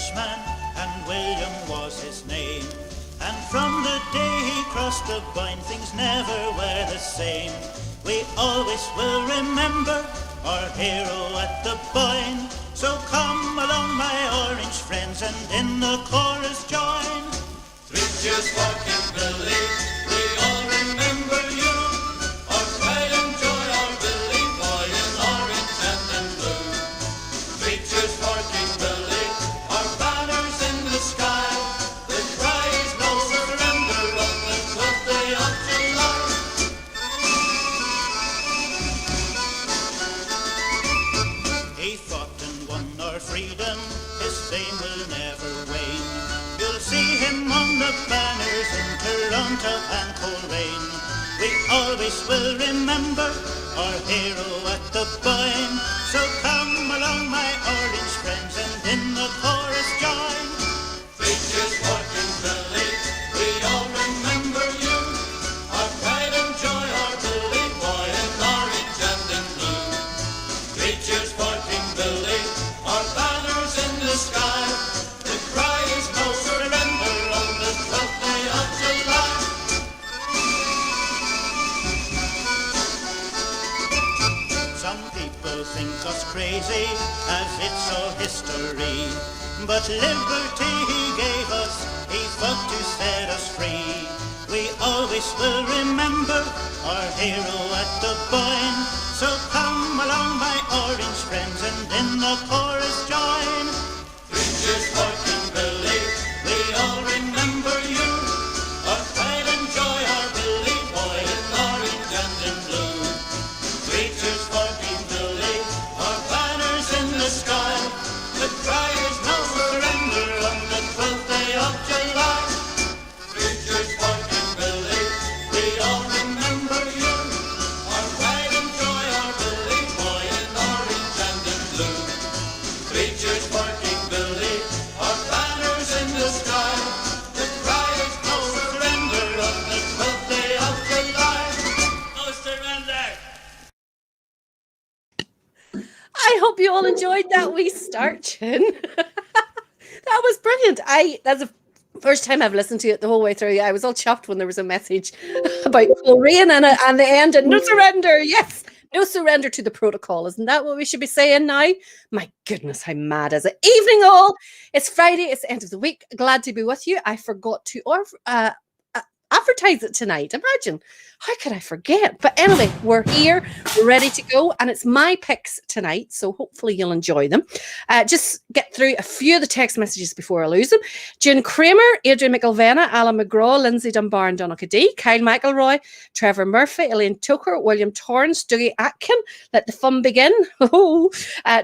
Dutchman, and William was his name. And from the day he crossed the Boyne, things never were the same. We always will remember our hero at the Boyne. So come along, my orange friends, and in the chorus join. 3 cheers for King Billy, we all remember you. Our pride and joy, our Billy boy in orange and in blue. 3 cheers for King Billy, our banners in the sky. The cry is no surrender on the 12th day of July. He fought and won our freedom, his fame will never wane. You'll see him on the banners in Toronto and Coleraine. We always will remember our hero at the Boyne. So come along, my orange friends, and in the chorus join. 3 cheers for King Billy, we all remember you. Our pride and joy, our Billy boy in orange and in blue. 3 cheers for King Billy, our banners in the sky. The cry is no surrender on the 12th day of July. Some people think us crazy, as it's all history. But liberty he gave us, he fought to set us free. We always will remember our hero at the Boyne. So come along, my orange friends, and in the chorus join. 3 cheers for King Billy, we all remember you. Our pride and joy, our Billy boy in orange and in blue. 3 cheers for King Billy, our banners in the sky. The cry is no surrender on the 12th day of July. 3 cheers for King Billy, we all remember you. Our pride and joy, our Billy boy in orange and in blue. 3 cheers for King Billy, our banners in the sky. The cry is no surrender on the 12th day of July. No surrender! I hope you all enjoyed that wee start tune. That was brilliant. That's the first time I've listened to it the whole way through. I was all chuffed when there was a message about Coleraine and the end and no surrender. Yes, no surrender to the protocol. Isn't that what we should be saying now? My goodness, how mad is it? Evening all. It's Friday. It's the end of the week. Glad to be with you. I forgot to advertise it tonight. Imagine. How could I forget? But anyway, we're here. We're ready to go. And it's my picks tonight. So hopefully you'll enjoy them. Just get through a few of the text messages before I lose them. June Kramer, Adrian McIlvena, Alan McGraw, Lindsay Dunbar and Donna Cadee, Kyle McElroy, Trevor Murphy, Elaine Tucker, William Torrance, Dougie Atkin. Let the fun begin.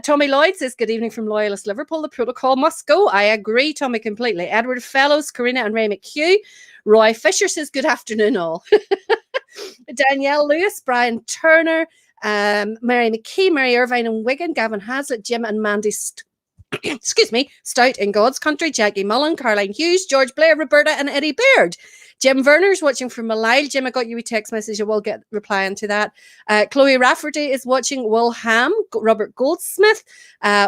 Tommy Lloyd says, good evening from Loyalist Liverpool. The protocol must go. I agree, Tommy, completely. Edward Fellows, Karina and Ray McHugh. Roy Fisher says, good afternoon all. Danielle Lewis, Brian Turner, Mary McKee, Mary Irvine and Wigan, Gavin Hazlitt, Jim and Mandy Stout in God's Country, Jackie Mullen, Caroline Hughes, George Blair, Roberta and Eddie Baird. Jim Verner's watching from Malile. Jim, I got you a text message. I will get replying to that. Chloe Rafferty is watching. Will Ham, Robert Goldsmith,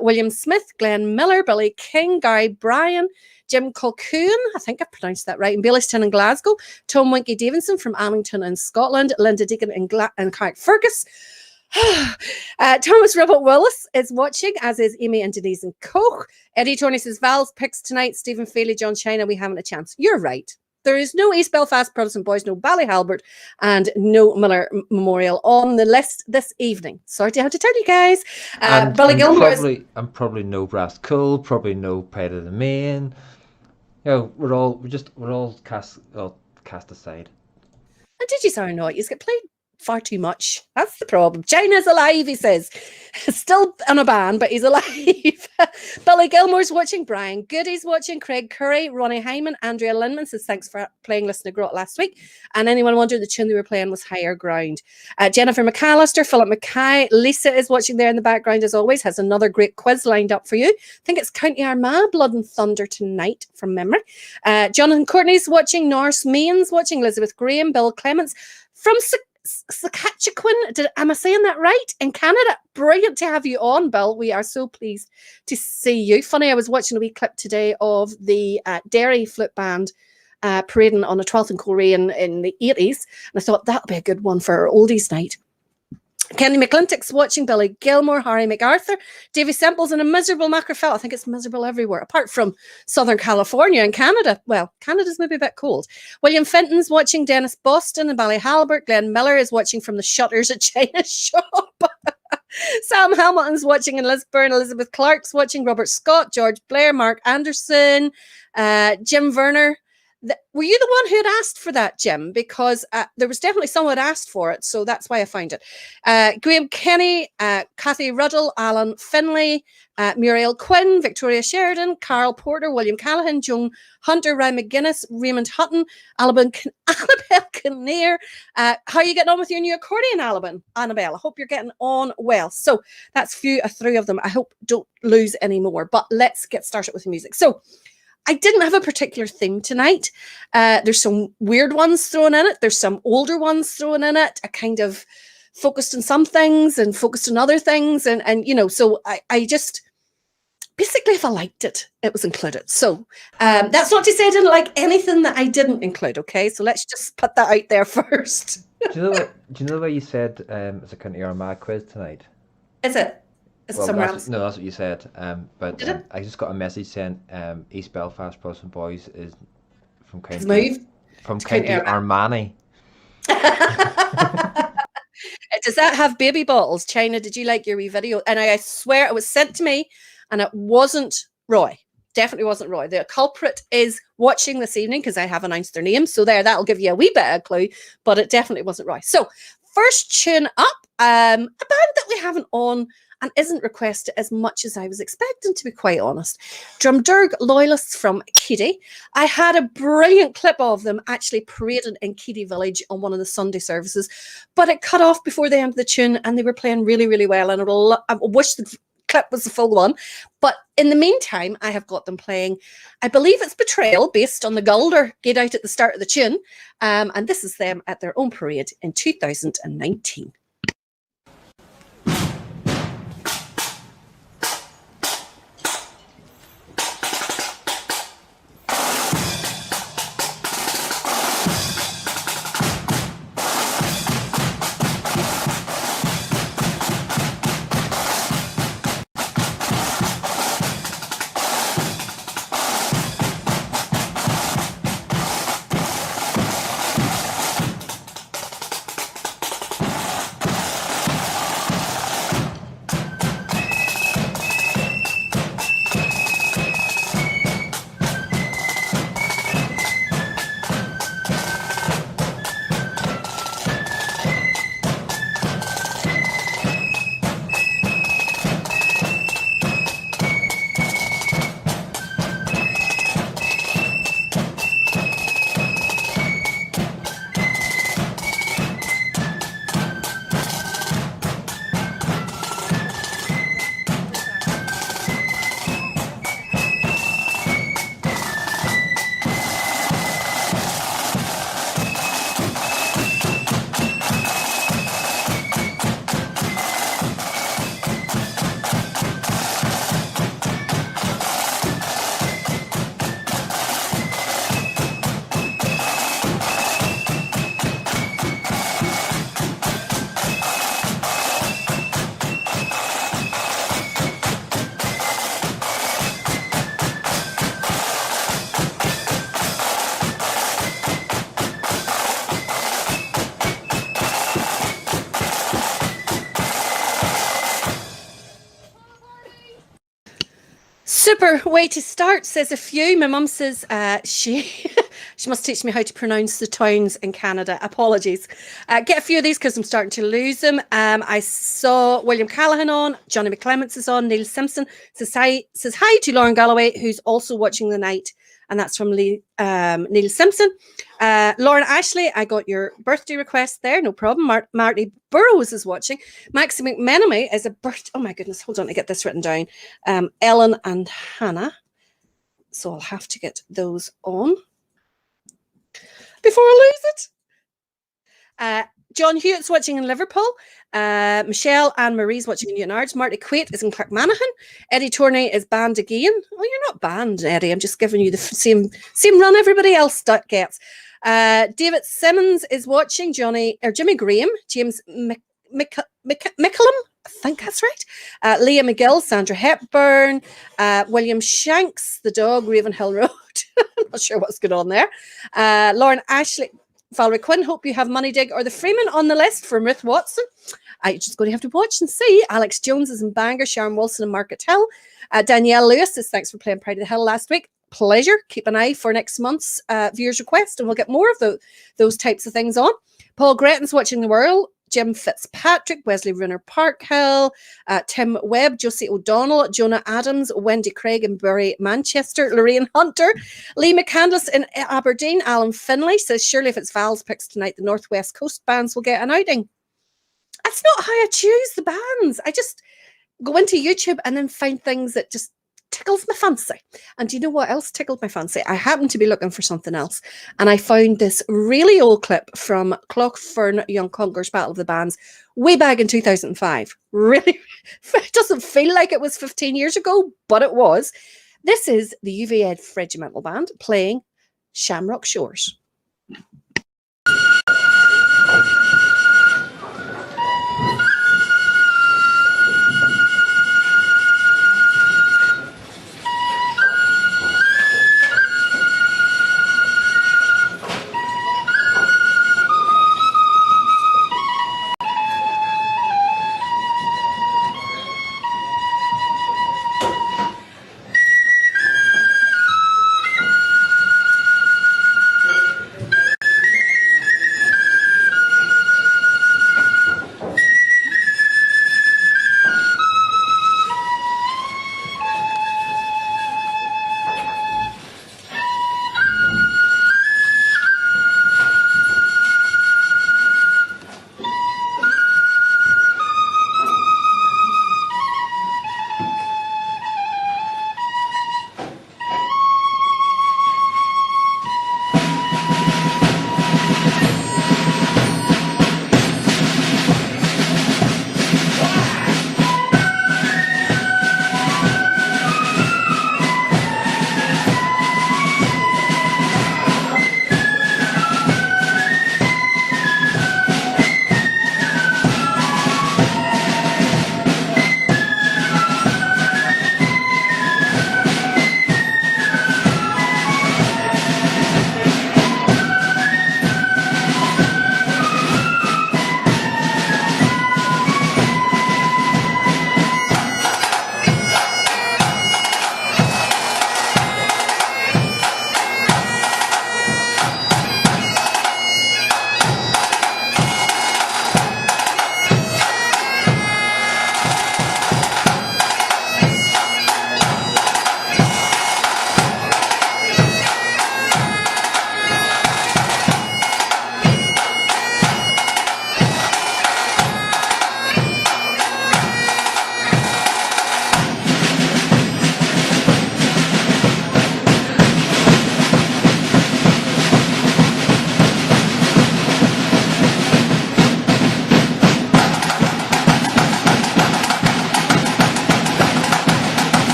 William Smith, Glenn Miller, Billy King, Gary Bryan, Jim Colquhoun, I think I pronounced that right, in Baileystown in Glasgow, Tom Winky Davidson from Annington in Scotland, Linda Deacon in Carrickfergus. Thomas Robert Willis is watching, as is Amy and Denise and Koch. Eddie Tony says, Val's picks tonight, Stephen Feely, John China, we haven't a chance. You're right. There is no East Belfast Protestant Boys, no Ballyhalbert, and no Miller Memorial on the list this evening. Sorry to have to tell you guys. Billy Gilmore probably no Brass Cool, probably no Pride of the Main. You know, we're all cast aside. And did you sound not? You get played far too much. That's the problem. China's alive, he says. Still on a ban, but he's alive. Billy Gilmore's watching. Brian Goody's watching. Craig Curry, Ronnie Hyman, Andrea Linman says, thanks for playing Listen to Grot last week. And anyone wondering, the tune they were playing was Higher Ground. Jennifer McAllister, Philip Mackay, Lisa is watching there in the background as always, has another great quiz lined up for you. I think it's County Armagh, Blood and Thunder tonight from memory. Jonathan Courtney's watching. Norris Means watching. Elizabeth Graham, Bill Clements. From Saskatchewan. Am I saying that right? In Canada. Brilliant to have you on, Bill. We are so pleased to see you. Funny, I was watching a wee clip today of the Derry Flute Band parading on a 12th and Coleraine in the 80s. And I thought that'll be a good one for our oldies night. Kenny McClintock's watching, Billy Gilmore, Harry MacArthur, Davy Semple's in a miserable Mackerfell. I think it's miserable everywhere, apart from Southern California and Canada. Well, Canada's maybe a bit cold. William Fenton's watching, Dennis Boston and Ballyhalbert. Glenn Miller is watching from the shutters at China Shop. Sam Hamilton's watching in Lisburn. Elizabeth Clark's watching. Robert Scott, George Blair, Mark Anderson, Jim Werner. Were you the one who had asked for that, Jim? Because there was definitely someone who had asked for it, so that's why I found it. Graham Kenny, Kathy Ruddle, Alan Finlay, Muriel Quinn, Victoria Sheridan, Carl Porter, William Callahan, Joan Hunter, Ryan McGuinness, Raymond Hutton, Annabelle Kinnear. How are you getting on with your new accordion, Annabelle? I hope you're getting on well. So that's three of them. I hope don't lose any more, but let's get started with the music. So I didn't have a particular theme tonight. There's some weird ones thrown in it. There's some older ones thrown in it. I kind of focused on some things and focused on other things. And you know, so I just, basically, if I liked it, it was included. So that's not to say I didn't like anything that I didn't include, okay? So let's just put that out there first. Do you know what you said it's a kind of Armagh quiz tonight? Is it? Well, somewhere else? No, that's what you said. But I just got a message saying East Belfast Boys and Boys is from County Armagh. Does that have baby bottles? China, did you like your wee video? And I swear it was sent to me and it wasn't Roy. Definitely wasn't Roy. The culprit is watching this evening because I have announced their name. So that'll give you a wee bit of a clue, but it definitely wasn't Roy. So first tune up, a band that we haven't on and isn't requested as much as I was expecting, to be quite honest. Drumderg Loyalists from Keady. I had a brilliant clip of them actually parading in Keady Village on one of the Sunday services, but it cut off before the end of the tune and they were playing really, really well. And I wish the clip was the full one. But in the meantime, I have got them playing, I believe it's Betrayal, based on the Gulder Get Out at the start of the tune. And this is them at their own parade in 2019. Super way to start, says a few. My mum says she must teach me how to pronounce the towns in Canada. Apologies. Get a few of these because I'm starting to lose them. I saw William Callahan on, Johnny McClements is on, Neil Simpson says hi to Lauren Galloway, who's also watching the night, and that's from Neil Simpson. Lauren Ashley, I got your birthday request there, no problem. Marty Burrows is watching. Maxie McMenemy is oh my goodness, hold on to get this written down. Ellen and Hannah. So I'll have to get those on before I lose it. John Hewitt's watching in Liverpool. Michelle and Marie's watching in Newton Ards. Marty Quaid is in Clackmanahan. Eddie Tourney is banned again. Oh, you're not banned, Eddie. I'm just giving you the same run everybody else gets. David Simmons is watching. Jimmy Graham, James Mickleham, I think that's right. Leah McGill, Sandra Hepburn, William Shanks, the dog, Ravenhill Road. I'm not sure what's going on there. Lauren Ashley, Valerie Quinn, hope you have Money Dig or the Freeman on the list from Ruth Watson. I just going to have to watch and see. Alex Jones is in Bangor, Sharon Wilson in Market Hill. Danielle Lewis says, thanks for playing Pride of the Hill last week. Pleasure. Keep an eye for next month's viewers request and we'll get more of those types of things on. Paul Gretton's watching the world. Jim Fitzpatrick, Wesley Runner Parkhill, Tim Webb, Josie O'Donnell, Jonah Adams, Wendy Craig in Bury, Manchester, Lorraine Hunter, Lee McCandless in Aberdeen, Alan Finlay says, surely if it's Val's picks tonight, the Northwest Coast bands will get an outing. That's not how I choose the bands. I just go into YouTube and then find things that just tickles my fancy. And do you know what else tickled my fancy? I happened to be looking for something else and I found this really old clip from Clough-Fern Young Conquerors Battle of the Bands way back in 2005. Really, it doesn't feel like it was 15 years ago, but it was. This is the UV Ed Regimental Band playing Shamrock Shores.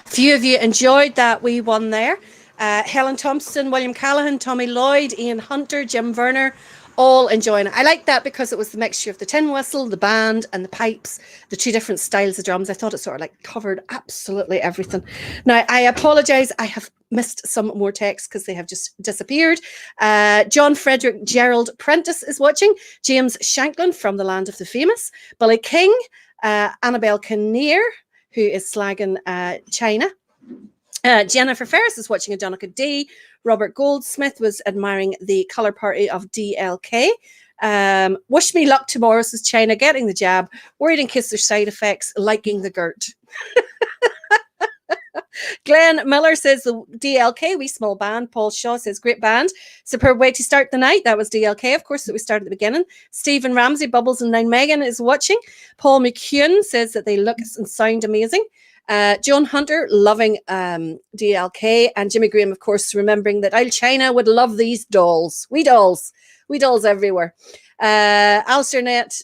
Few of you enjoyed that wee one there. Helen Thompson, William Callahan, Tommy Lloyd, Ian Hunter, Jim Werner, all enjoying it. I like that because it was the mixture of the tin whistle, the band and the pipes, the two different styles of drums. I thought it sort of like covered absolutely everything. Now, I apologise. I have missed some more texts because they have just disappeared. John Frederick Gerald Prentice is watching. James Shanklin from the Land of the Famous. Billy King, Annabelle Kinnear, who is slagging China. Jennifer Ferris is watching a Donica D. Robert Goldsmith was admiring the colour party of DLK. Wish me luck tomorrow, says China, getting the jab. Worried in case there's side effects, liking the Gert. Glenn Miller says the DLK, wee small band. Paul Shaw says great band. Superb way to start the night. That was DLK, of course, that we started at the beginning. Stephen Ramsey, Bubbles and Nine Megan is watching. Paul McCune says that they look and sound amazing. John Hunter loving DLK, and Jimmy Graham, of course, remembering that Isle China would love these dolls. Wee dolls everywhere. Alistair Net.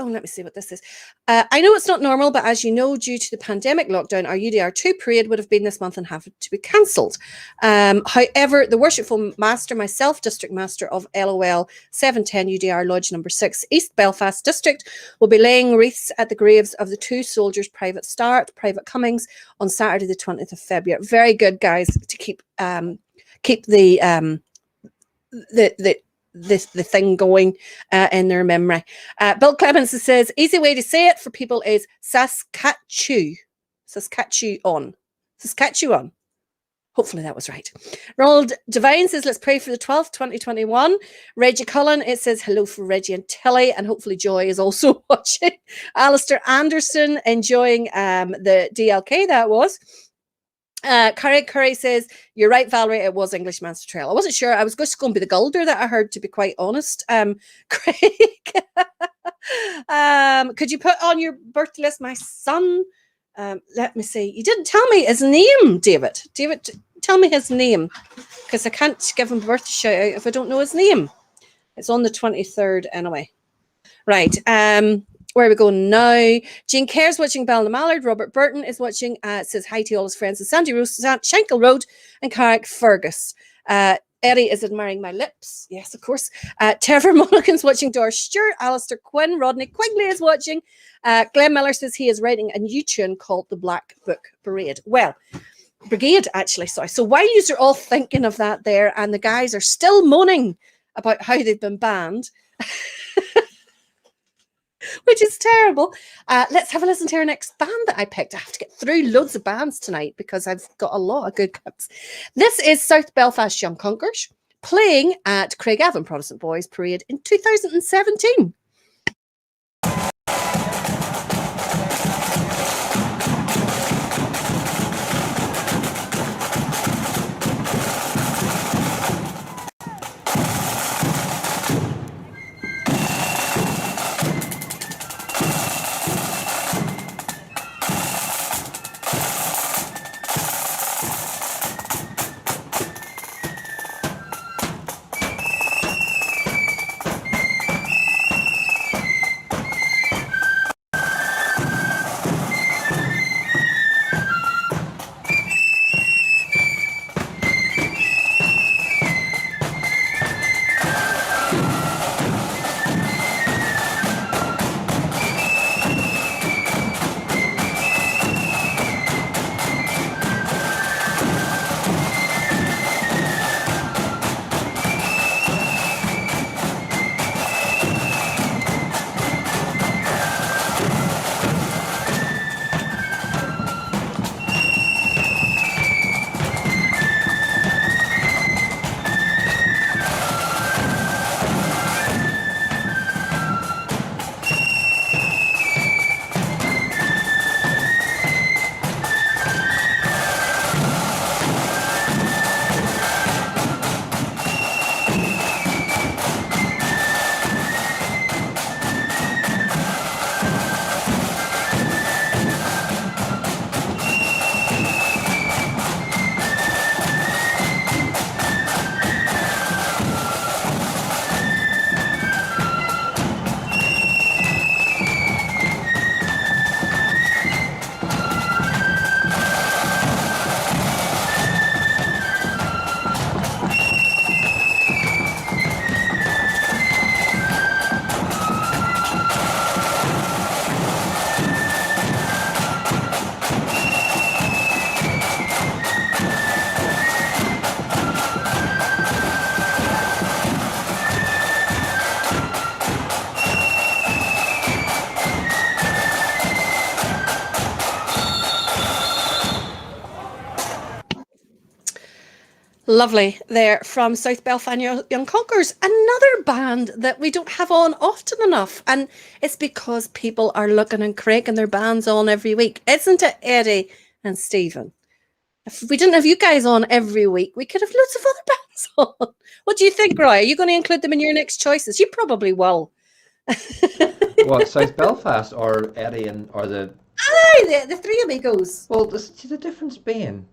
Oh, let me see what this is. I know it's not normal, but as you know, due to the pandemic lockdown, our UDR2 parade would have been this month and have to be cancelled. However, the Worshipful Master, myself, District Master of LOL 710 UDR Lodge number 6, East Belfast District, will be laying wreaths at the graves of the 2 soldiers, Private Start, Private Cummings, on Saturday the 20th of February. Very good, guys, to keep the thing going in their memory. Bill Clemens says, easy way to say it for people is Saskatchewan. Hopefully that was right. Ronald Devine says, let's pray for the 12th, 2021. Reggie Cullen, it says, hello for Reggie and Tilly, and hopefully Joy is also watching. Alistair Anderson, enjoying the DLK, that was. Curry says, you're right, Valerie, it was English Master Trail. I wasn't sure. I was just going to be the Gulder that I heard, to be quite honest. Craig, could you put on your birthday list my son? Let me see. You didn't tell me his name, David. David, tell me his name, because I can't give him a birthday shout out if I don't know his name. It's on the 23rd anyway. Right. Where are we going now? Jean Kerr's watching Ballina Mallard. Robert Burton is watching, says hi to all his friends in Sandy Rose, Shankill Road, and Carrick Fergus. Eddie is admiring my lips. Yes, of course. Trevor Monaghan's watching Doris Stewart. Alistair Quinn. Rodney Quigley is watching. Glenn Miller says he is writing a new tune called The Black Book Parade. Well, Brigade, actually, sorry. So while you're all thinking of that there, and the guys are still moaning about how they've been banned, which is terrible. Let's have a listen to our next band that I picked. I have to get through loads of bands tonight because I've got a lot of good cuts. This is South Belfast Young Conkers playing at Craigavon Protestant Boys Parade in 2017. Lovely. They're from South Belfast Young Conquerors, another band that we don't have on often enough. And it's because people are looking and cranking their bands on every week. Isn't it, Eddie and Stephen? If we didn't have you guys on every week, we could have loads of other bands on. What do you think, Roy? Are you going to include them in your next choices? You probably will. What, South Belfast or Eddie or the... Aye, the three amigos. Well, the difference being,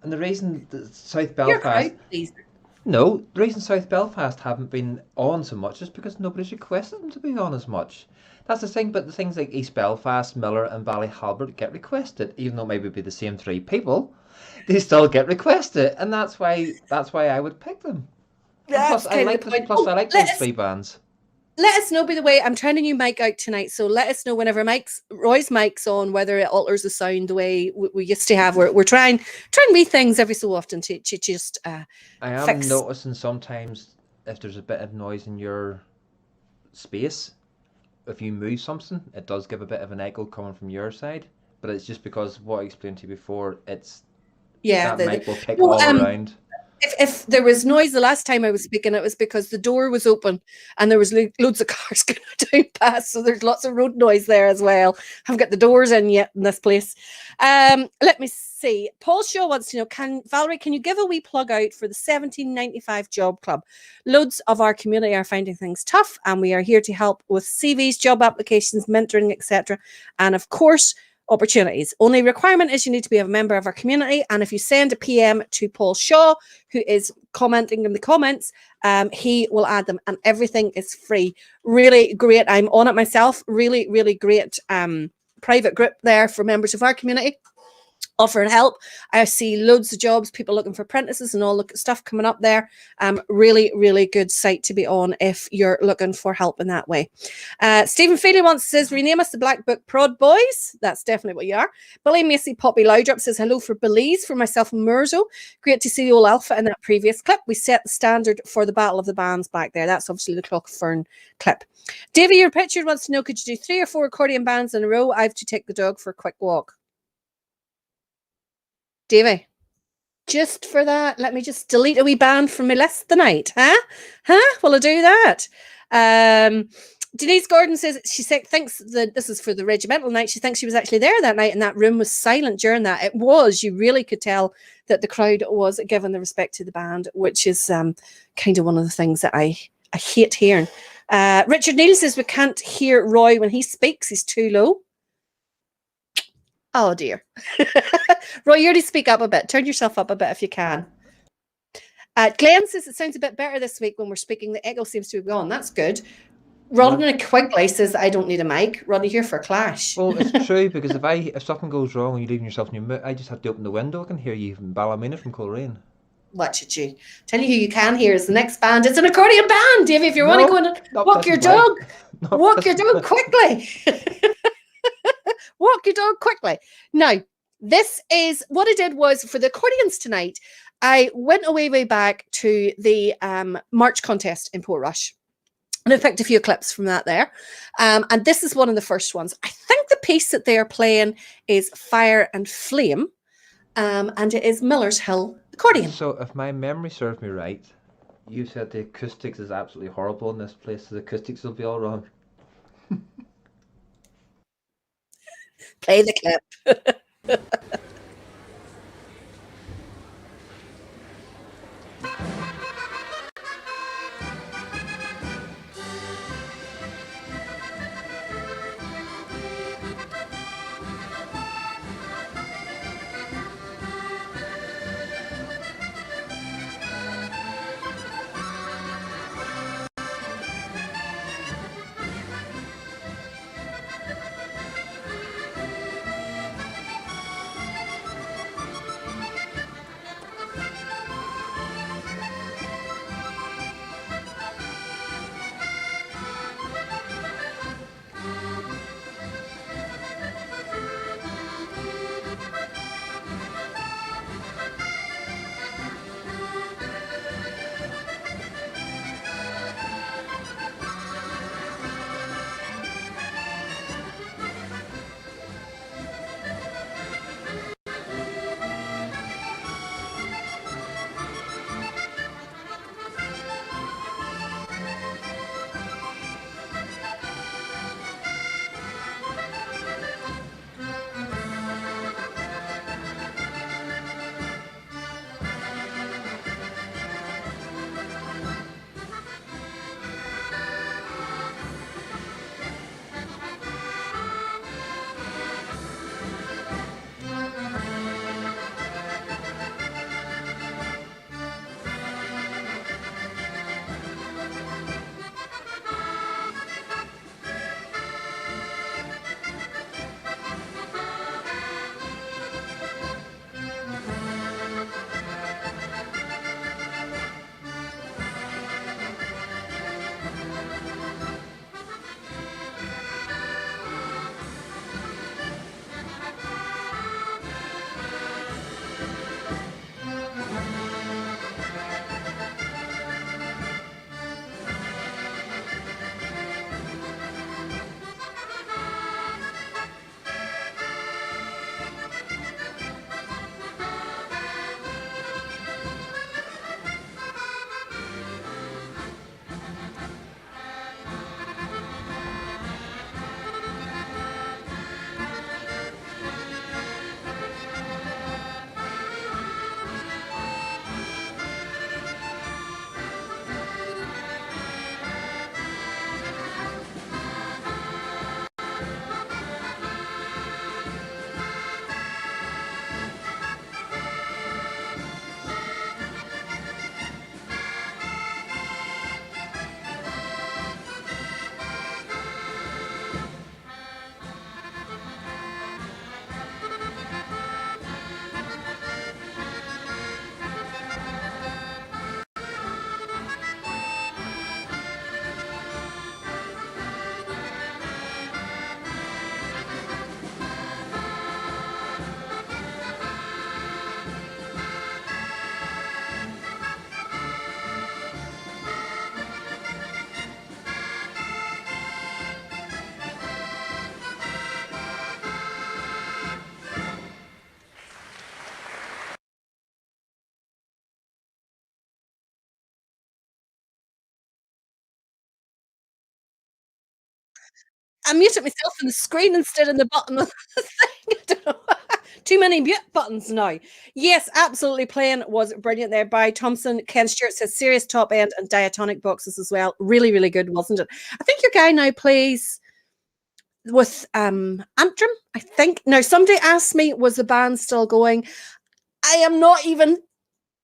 and the reason that South You're Belfast... crowd pleaser. No, the reason South Belfast haven't been on so much is because nobody's requested them to be on as much. That's the thing, but the things like East Belfast, Miller and Ballyhalbert get requested, even though maybe be the same three people, they still get requested, and that's why I would pick them. That's I like those three bands. Let us know, by the way, I'm trying a new mic out tonight, so let us know whenever Roy's mic's on, whether it alters the sound the way we used to have. We're trying wee things every so often to just I am noticing sometimes if there's a bit of noise in your space, if you move something, it does give a bit of an echo coming from your side, but it's just because what I explained to you before, that mic will kick all around. If there was noise the last time I was speaking, it was because the door was open and there was loads of cars going down past, so there's lots of road noise there as well. I haven't got the doors in yet in this place. Let me see. Paul Shaw wants to know, Valerie, can you give a wee plug out for the 1795 Job Club? Loads of our community are finding things tough, and we are here to help with CVs, job applications, mentoring, etc. And of course, opportunities. Only requirement is you need to be a member of our community, and if you send a PM to Paul Shaw, who is commenting in the comments, he will add them, and everything is free. Really great. I'm on it myself. Really, really great private group there for members of our community. Offering help. I see loads of jobs, people looking for apprentices and all the stuff coming up there. Really, really good site to be on if you're looking for help in that way. Stephen Feely says, rename us the Black Book Prod Boys. That's definitely what you are. Billy Macy Poppy Loudrup says, hello for Belize, for myself and Mirzo. Great to see the old Alpha in that previous clip. We set the standard for the Battle of the Bands back there. That's obviously the Clockfern clip. Davey, your picture wants to know, could you do 3 or 4 accordion bands in a row? I have to take the dog for a quick walk. Davey, just for that, let me just delete a wee band from my list tonight. Will I do that? Denise Gordon says she thinks that this is for the regimental night. She thinks she was actually there that night and that room was silent during that. It was. You really could tell that the crowd was given the respect to the band, which is kind of one of the things that I hate hearing. Richard Neal says we can't hear Roy when he speaks. He's too low. Oh, dear. Roy, you already speak up a bit. Turn yourself up a bit if you can. Glenn says it sounds a bit better this week when we're speaking. The echo seems to have gone. That's good. Rodney Quigley says I don't need a mic. Rodney, here for a clash. Well, it's true, because if something goes wrong and you're leaving yourself in your I just have to open the window. I can hear you from Ballymena from Coleraine. Watch it, you. Tell you who you can hear is the next band. It's an accordion band, Davey. If you want to go and walk your dog, walk your dog quickly. Walk your dog quickly. Now, this is what I did was for the accordions tonight. I went way back to the March contest in Portrush, and I picked a few clips from that there. And this is one of the first ones. I think the piece that they are playing is Fire and Flame, and it is Miller's Hill accordion. So, if my memory serves me right, you said the acoustics is absolutely horrible in this place. So the acoustics will be all wrong. Play the clip. I muted myself on the screen instead of the button of the thing. I don't know. Too many mute buttons now. Yes, absolutely. Playing was brilliant there by Thompson. Ken Stewart says serious top end and diatonic boxes as well. Really, really good, wasn't it? I think your guy now plays with Antrim, I think. Now, somebody asked me, was the band still going? I am not even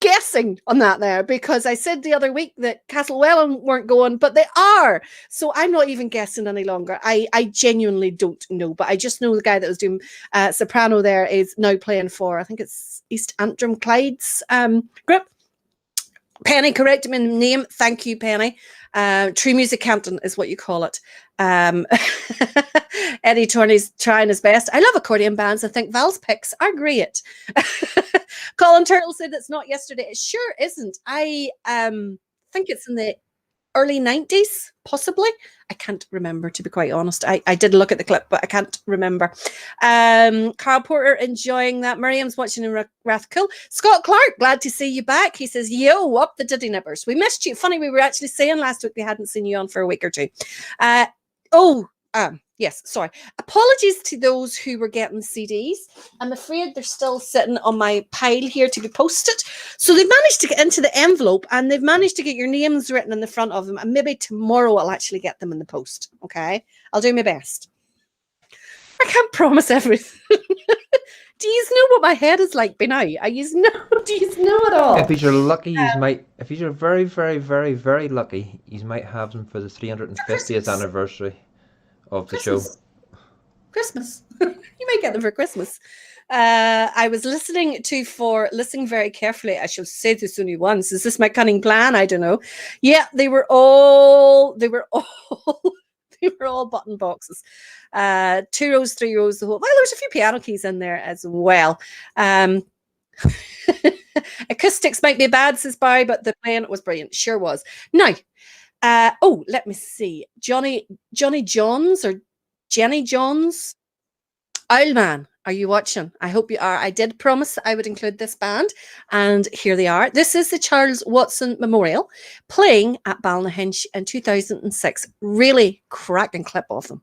guessing on that there, because I said the other week that Castlewellan weren't going, but they are. So I'm not even guessing any longer. I genuinely don't know, but I just know the guy that was doing soprano there is now playing for, I think it's East Antrim Clyde's group. Penny, correct him in the name. Thank you, Penny. True Music Campton is what you call it. Eddie Turney's trying his best. I love accordion bands. I think Val's picks are great. Colin Turtle said it's not yesterday. It sure isn't. I think it's in the early 90s, possibly. I can't remember, to be quite honest. I did look at the clip, but I can't remember. Carl Porter enjoying that. Miriam's watching in Rathcoole. Scott Clark, glad to see you back. He says, yo, up the Diddy Nippers. We missed you. Funny, we were actually saying last week we hadn't seen you on for a week or two. Yes, sorry. Apologies to those who were getting CDs. I'm afraid they're still sitting on my pile here to be posted. So they've managed to get into the envelope and they've managed to get your names written in the front of them. And maybe tomorrow I'll actually get them in the post. Okay? I'll do my best. I can't promise everything. Do you know what my head is like by now? Do you know at all? If you're lucky, you might. If you're very, very, very, very lucky, you might have them for the 350th anniversary of the show. Christmas. You might get them for Christmas. I was listening very carefully. I shall say this only once. Is this my cunning plan? I don't know. Yeah, they were all they were all button boxes. 2 rows, 3 rows, the whole. Well, there's a few piano keys in there as well. Acoustics might be bad, says Barry, but the playing was brilliant. Sure was. Now, let me see. Johnny Johns or Jenny Johns. Owlman, are you watching? I hope you are. I did promise that I would include this band, and here they are. This is the Charles Watson Memorial playing at Balnahinch in 2006. Really cracking clip of them.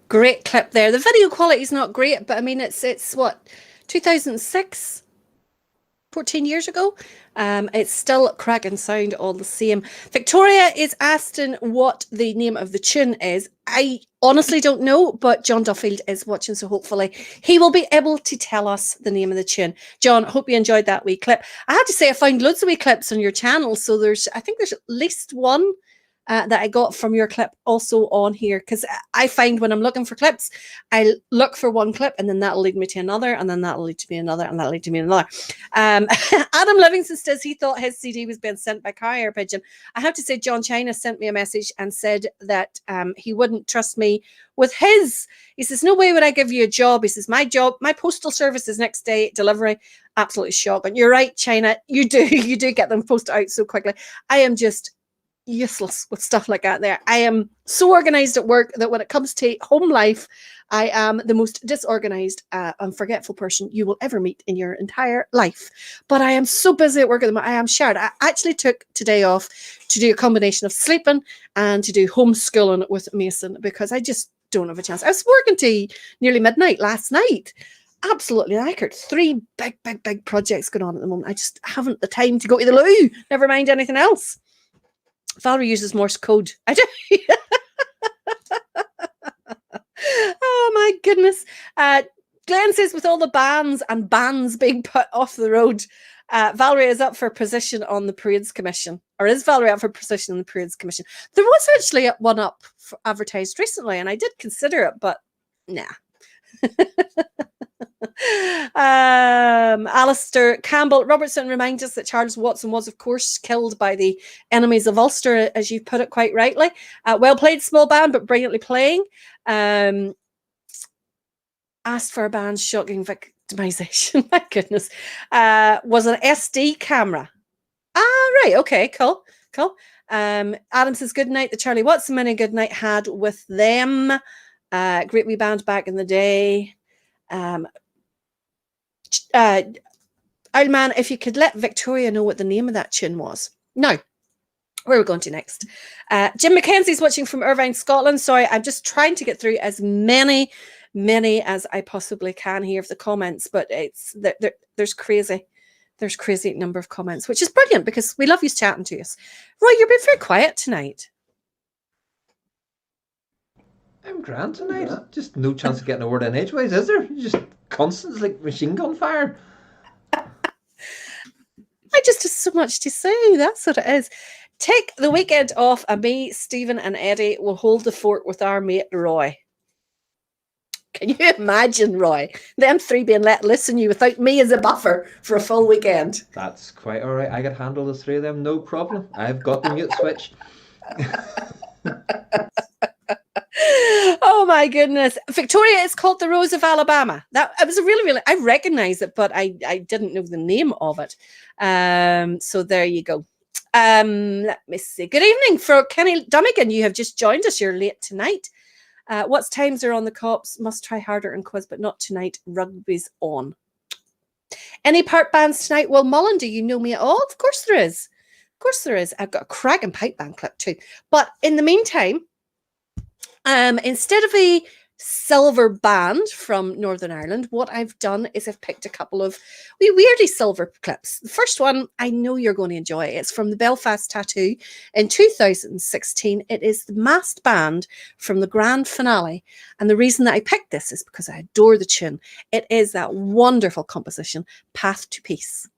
Great clip there. The video quality is not great, but I mean, it's what, 2006? 14 years ago. It's still cracking sound all the same. Victoria is asking what the name of the tune is. I honestly don't know, but John Duffield is watching, so hopefully he will be able to tell us the name of the tune. John, hope you enjoyed that wee clip. I have to say, I found loads of wee clips on your channel, so I think there's at least one that I got from your clip also on here, because I find when I'm looking for clips, I look for one clip and then that'll lead me to another, and then that'll lead to me another, and that'll lead to me another. Adam Livingston says he thought his CD was being sent by carrier pigeon. I have to say, John China sent me a message and said that he wouldn't trust me with his. He says, no way would I give you a job. He says, my postal service is next day delivery. Absolutely shocking. You're right, China. You do get them posted out so quickly. I am just useless with stuff like that there. I am so organized at work that when it comes to home life, I am the most disorganized and forgetful person you will ever meet in your entire life. But I am so busy at work at the moment. I am shared. I actually took today off to do a combination of sleeping and to do homeschooling with Mason, because I just don't have a chance. I was working to nearly midnight last night. Absolutely knackered. 3 big projects going on at the moment. I just haven't the time to go to the loo. Never mind anything else. Valerie uses Morse code. I do. Oh my goodness. Glenn says, with all the bans being put off the road, Valerie is up for position on the Parades Commission. Or is Valerie up for position on the Parades Commission? There was actually one up advertised recently, and I did consider it, but nah. Alistair Campbell Robertson reminds us that Charles Watson was, of course, killed by the enemies of Ulster, as you put it quite rightly. Well played, small band, but brilliantly playing. Asked for a band's shocking victimization. My goodness. Was an SD camera. Right. Okay, cool. Adam says, good night. The Charlie Watson many good night had with them. Great wee band back in the day. Owlman, if you could let Victoria know what the name of that tune was. Now, where are we going to next? Jim McKenzie's watching from Irvine, Scotland. Sorry, I'm just trying to get through as many as I possibly can here of the comments, but it's there's crazy number of comments, which is brilliant because we love you chatting to us. Roy, you're being very quiet tonight. I'm grand tonight. Just no chance of getting a word in edgeways, is there? Just constant, like machine gun fire. I just have so much to say. That's what it is. Take the weekend off, and me, Stephen, and Eddie will hold the fort with our mate Roy. Can you imagine, Roy? Them 3 being let listen you without me as a buffer for a full weekend. That's quite all right. I could handle the 3 of them, no problem. I've got the mute switch. Oh my goodness. Victoria is called the Rose of Alabama. That it was a really, I recognize it, but I didn't know the name of it. So there you go. Let me see. Good evening for Kenny Dunnigan. You have just joined us. You're late tonight. What times are on the cops? Must try harder and quiz, but not tonight. Rugby's on. Any part bands tonight? Well, Mullen, do you know me at all? Of course there is. Of course there is. I've got a cracking pipe band clip too. But in the meantime, instead of a silver band from Northern Ireland, what I've done is I've picked a couple of weirdly silver clips. The first one, I know you're going to enjoy. It's from the Belfast Tattoo in 2016. It is the masked band from the grand finale. And the reason that I picked this is because I adore the tune. It is that wonderful composition, Path to Peace.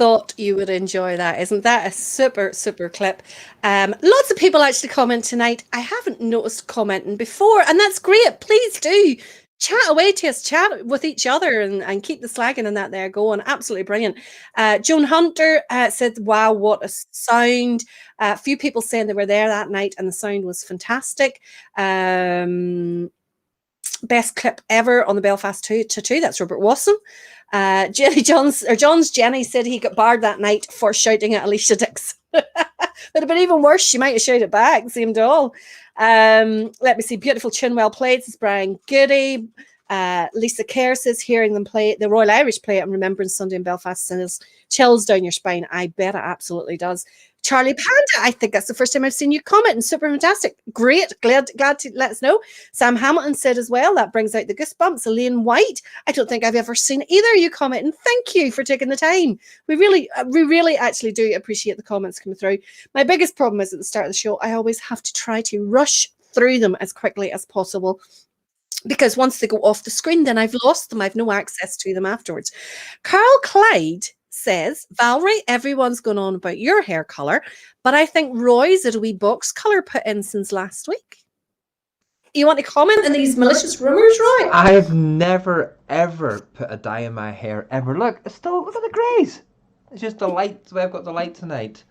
thought you would enjoy that. Isn't that a super, super clip? Lots of people actually comment tonight. I haven't noticed commenting before, and that's great. Please do chat away to us, chat with each other, and keep the slagging and that there going. Absolutely brilliant. Joan Hunter said, wow, what a sound. A few people saying they were there that night and the sound was fantastic. Best clip ever on the Belfast Tattoo. That's Robert Wasson. John's Jenny said he got barred that night for shouting at Alicia Dix. Would have been even worse. She might have shouted back. Seemed all. Let me see. Beautiful tune, well played. This is Brian Goody. Lisa Kerr says hearing them play the Royal Irish play it on Remembrance Sunday in Belfast sends chills down your spine. I bet it absolutely does. Charlie Panda, I think that's the first time I've seen you comment, and super fantastic. Great, glad to let us know. Sam Hamilton said as well, that brings out the goosebumps. Elaine White, I don't think I've ever seen either of you comment, and thank you for taking the time. We really actually do appreciate the comments coming through. My biggest problem is at the start of the show, I always have to try to rush through them as quickly as possible, because once they go off the screen, then I've lost them. I've no access to them afterwards. Carl Clyde says, Valerie, everyone's gone on about your hair colour, but I think Roy's had a wee box colour put in since last week. You want to comment on these malicious rumours, Roy? I've never, ever put a dye in my hair, ever. Look, it's still, look at the greys. It's just the light, the way I've got the light tonight.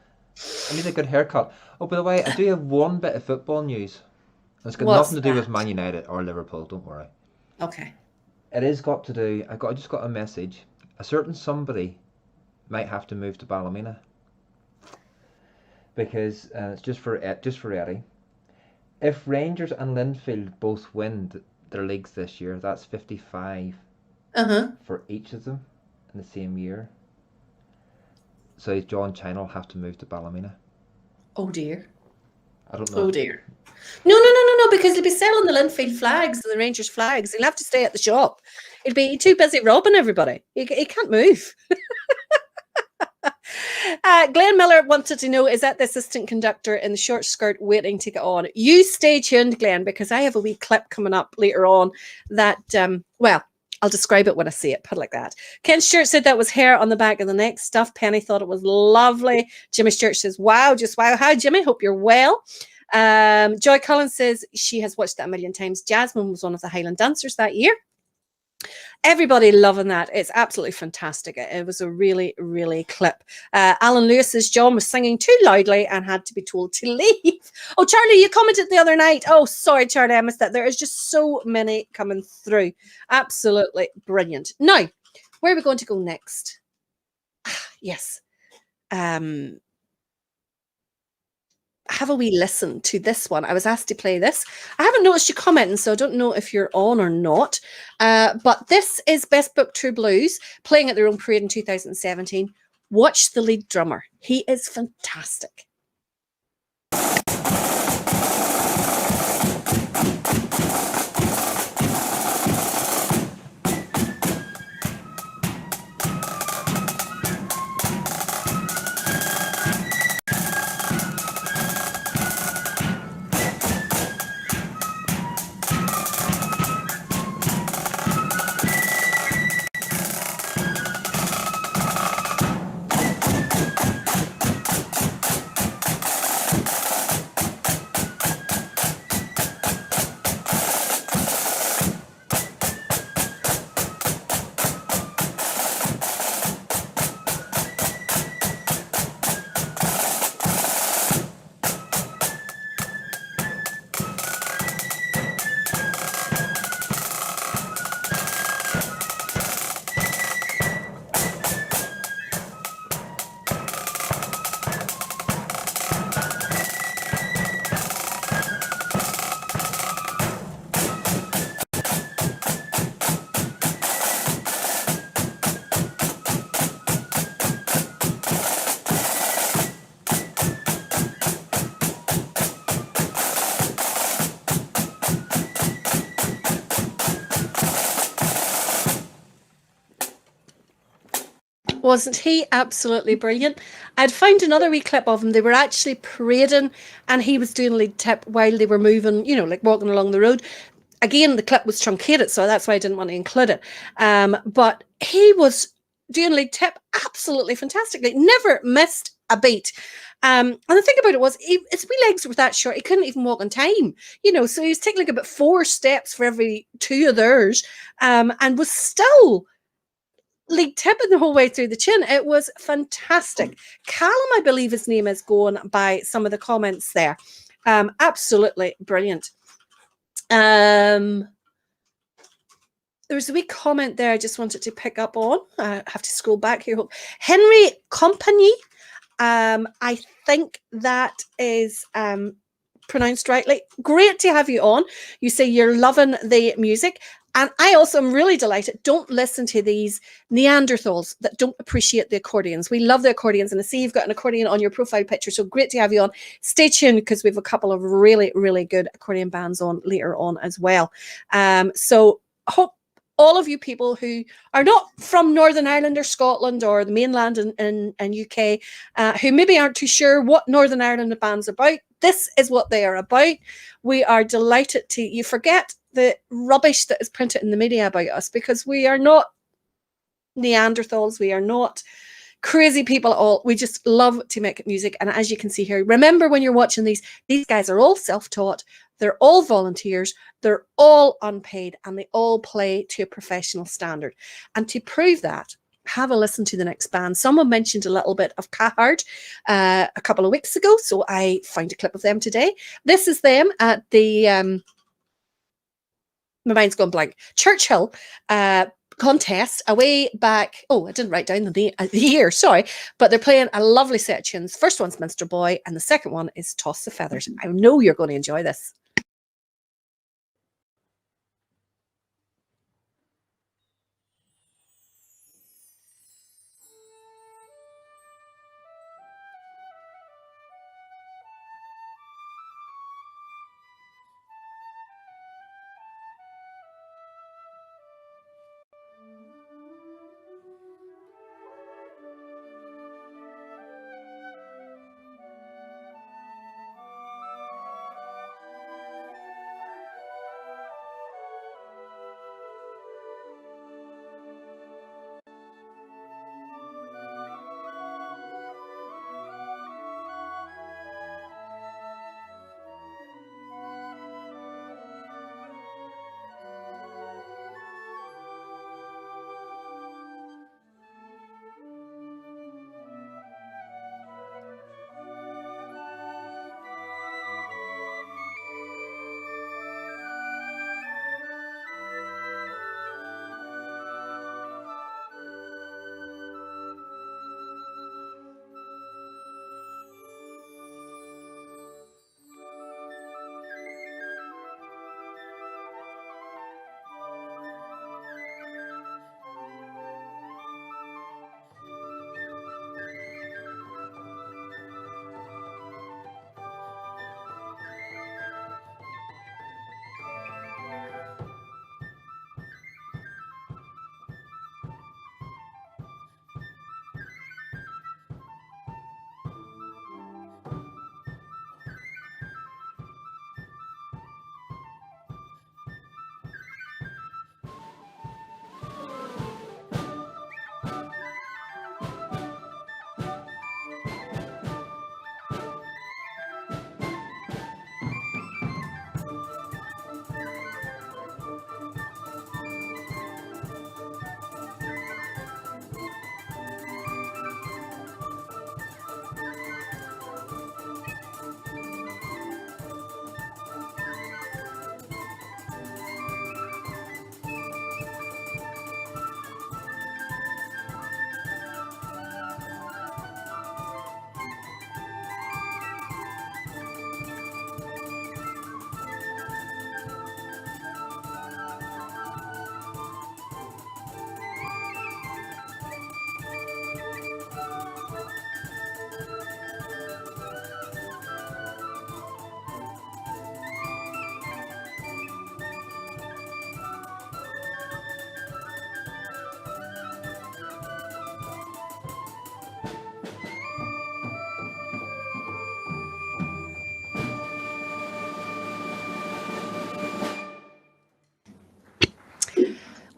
I need a good haircut. Oh, by the way, I do have one bit of football news. It's got nothing to do with Man United or Liverpool, don't worry. Okay. It is got to do, I just got a message. A certain somebody might have to move to Ballymena. Because it's just for Eddie. If Rangers and Linfield both win their leagues this year, that's 55 for each of them in the same year. So John China will have to move to Ballymena. Oh dear. I don't know. Oh dear. No, because he'll be selling the Linfield flags and the Rangers flags. He'll have to stay at the shop. He'll be too busy robbing everybody. He can't move. Glenn Miller wanted to know, is that the assistant conductor in the short skirt waiting to get on? You stay tuned, Glenn, because I have a wee clip coming up later on that, well, I'll describe it when I see it, put it like that. Ken Stewart said that was hair on the back of the neck stuff. Penny thought it was lovely. Jimmy Stewart says, wow, just wow. Hi, Jimmy, hope you're well. Joy Collins says she has watched that a million times. Jasmine was one of the Highland dancers that year. Everybody loving that. It's absolutely fantastic. It was a really, really clip. Alan Lewis says John was singing too loudly and had to be told to leave. Oh, Charlie, you commented the other night. Oh, sorry, Charlie, I missed that. There is just so many coming through. Absolutely brilliant. Now, where are we going to go next? Yes. Have a wee listen to this one. I was asked to play this. I haven't noticed you commenting, so I don't know if you're on or not. But this is Best Book True Blues, playing at their own parade in 2017. Watch the lead drummer. He is fantastic. Wasn't he absolutely brilliant? I'd found another wee clip of him. They were actually parading and he was doing a lead tip while they were moving, you know, like walking along the road. Again, the clip was truncated, so that's why I didn't want to include it. But he was doing lead tip absolutely fantastically. Never missed a beat. And the thing about it was, his wee legs were that short, he couldn't even walk on time. So he was taking like about 4 steps for every 2 of theirs, and was still lead tipping the whole way through the chin. It was fantastic. Callum, I believe his name is, going by some of the comments there. Absolutely brilliant. There was a wee comment there I just wanted to pick up on. I have to scroll back here. Henry Company. I think that is pronounced rightly. Great to have you on. You say you're loving the music. And I also am really delighted. Don't listen to these Neanderthals that don't appreciate the accordions. We love the accordions. And I see you've got an accordion on your profile picture. So great to have you on. Stay tuned, because we have a couple of really, really good accordion bands on later on as well. So hope all of you people who are not from Northern Ireland or Scotland or the mainland and UK, who maybe aren't too sure what Northern Ireland band's about, this is what they are about. We are delighted to, you forget the rubbish that is printed in the media about us, because we are not Neanderthals. We are not crazy people at all. We just love to make music. And as you can see here, remember when you're watching these guys are all self-taught. They're all volunteers. They're all unpaid, and they all play to a professional standard. And to prove that, have a listen to the next band. Someone mentioned a little bit of Cahard a couple of weeks ago, so I found a clip of them today. This is them at the my mind's gone blank. Churchill contest away back. Oh, I didn't write down the year, sorry. But they're playing a lovely set of tunes. First one's Minster Boy, and the second one is Toss the Feathers. I know you're going to enjoy this.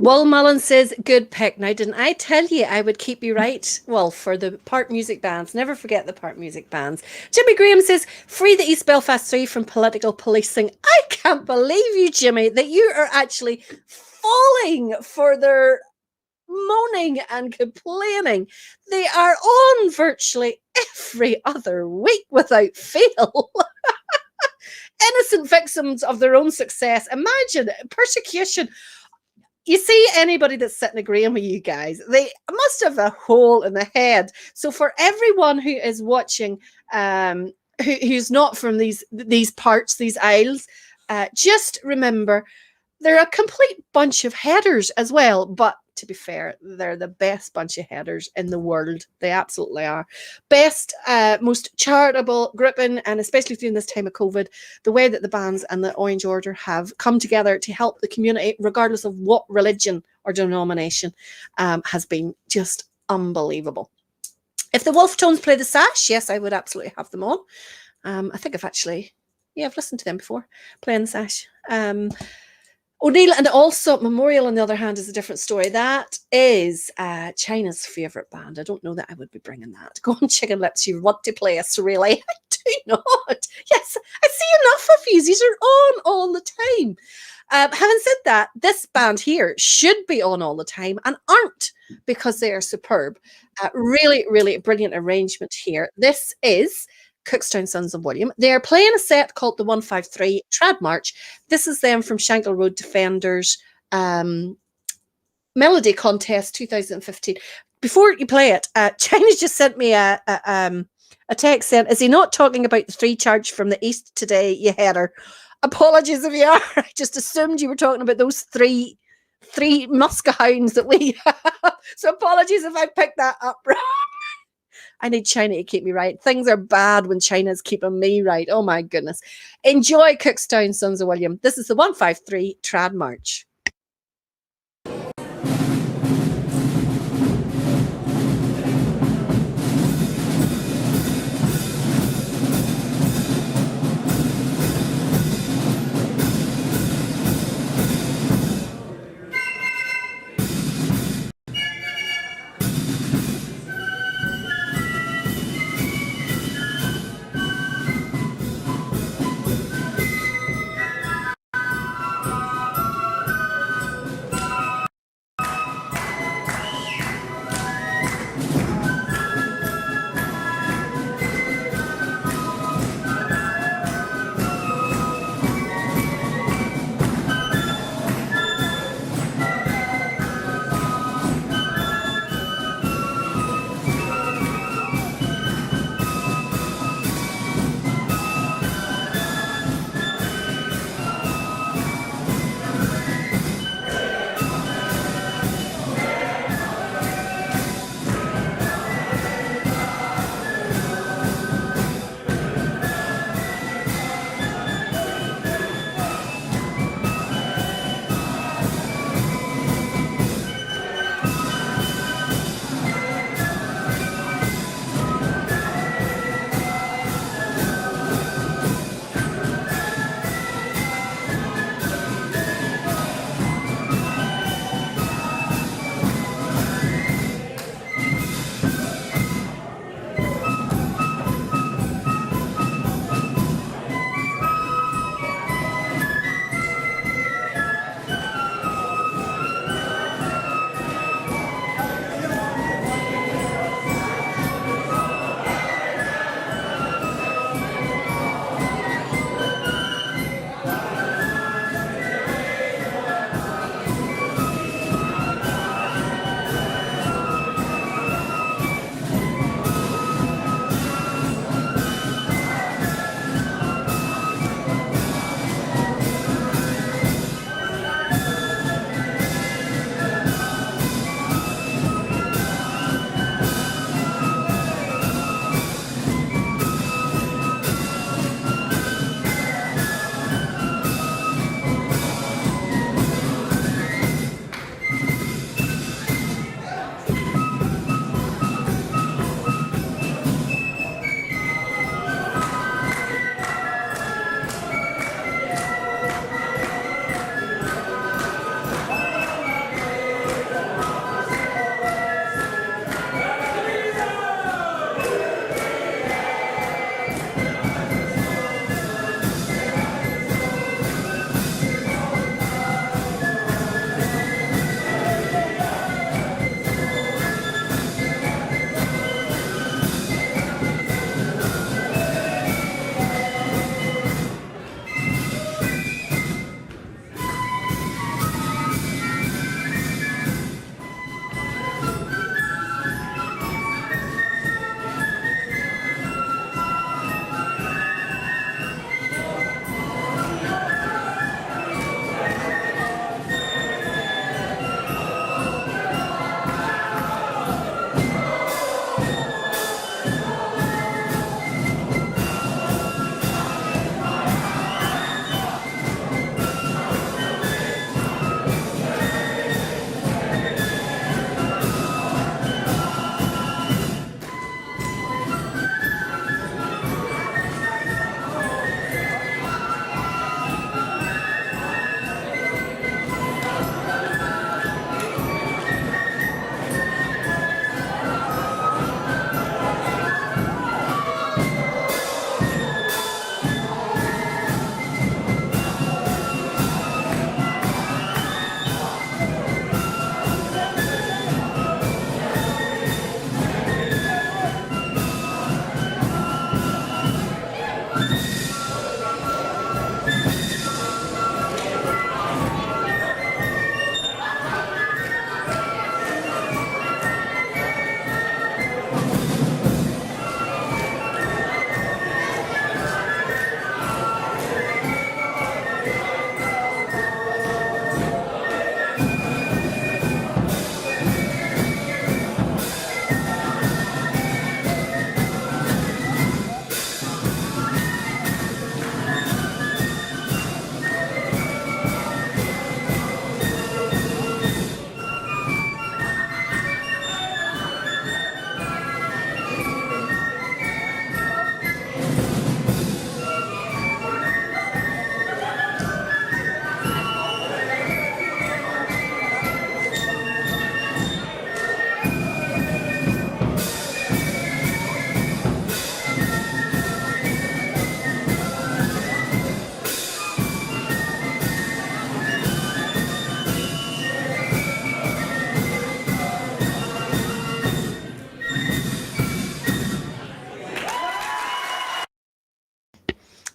Wall Mullen says, good pick. Now, didn't I tell you I would keep you right? Well, for the part music bands, never forget the part music bands. Jimmy Graham says, free the East Belfast 3 from political policing. I can't believe you, Jimmy, that you are actually falling for their moaning and complaining. They are on virtually every other week without fail. Innocent victims of their own success. Imagine persecution. You see, anybody that's sitting agreeing with you guys, they must have a hole in the head. So for everyone who is watching, who's not from these parts, these isles, just remember they're a complete bunch of headers as well. But to be fair, they're the best bunch of headers in the world. They absolutely are. Best, most charitable grouping, and especially during this time of COVID, the way that the bands and the Orange Order have come together to help the community, regardless of what religion or denomination, has been just unbelievable. If the Wolf Tones play the sash, yes, I would absolutely have them on. I think I've listened to them before, playing the sash. O'Neill, and also Memorial, on the other hand, is a different story. That is China's favourite band. I don't know that I would be bringing that. Go on, Chicken Lips, you want to play us, really? I do not. Yes, I see enough of you. These are on all the time. Having said that, this band here should be on all the time and aren't, because they are superb. Really, really brilliant arrangement here. This is Cookstown Sons of William. They're playing a set called the 153 Trad March. This is them from Shankill Road Defenders Melody Contest 2015. Before you play it, China's just sent me a text saying, is he not talking about the 3 charge from the east today, you header? Apologies if you are. I just assumed you were talking about those three Muskehounds that we have. So apologies if I picked that up wrong. I need China to keep me right. Things are bad when China's keeping me right. Oh my goodness. Enjoy Cookstown Sons of William. This is the 153 Trad March.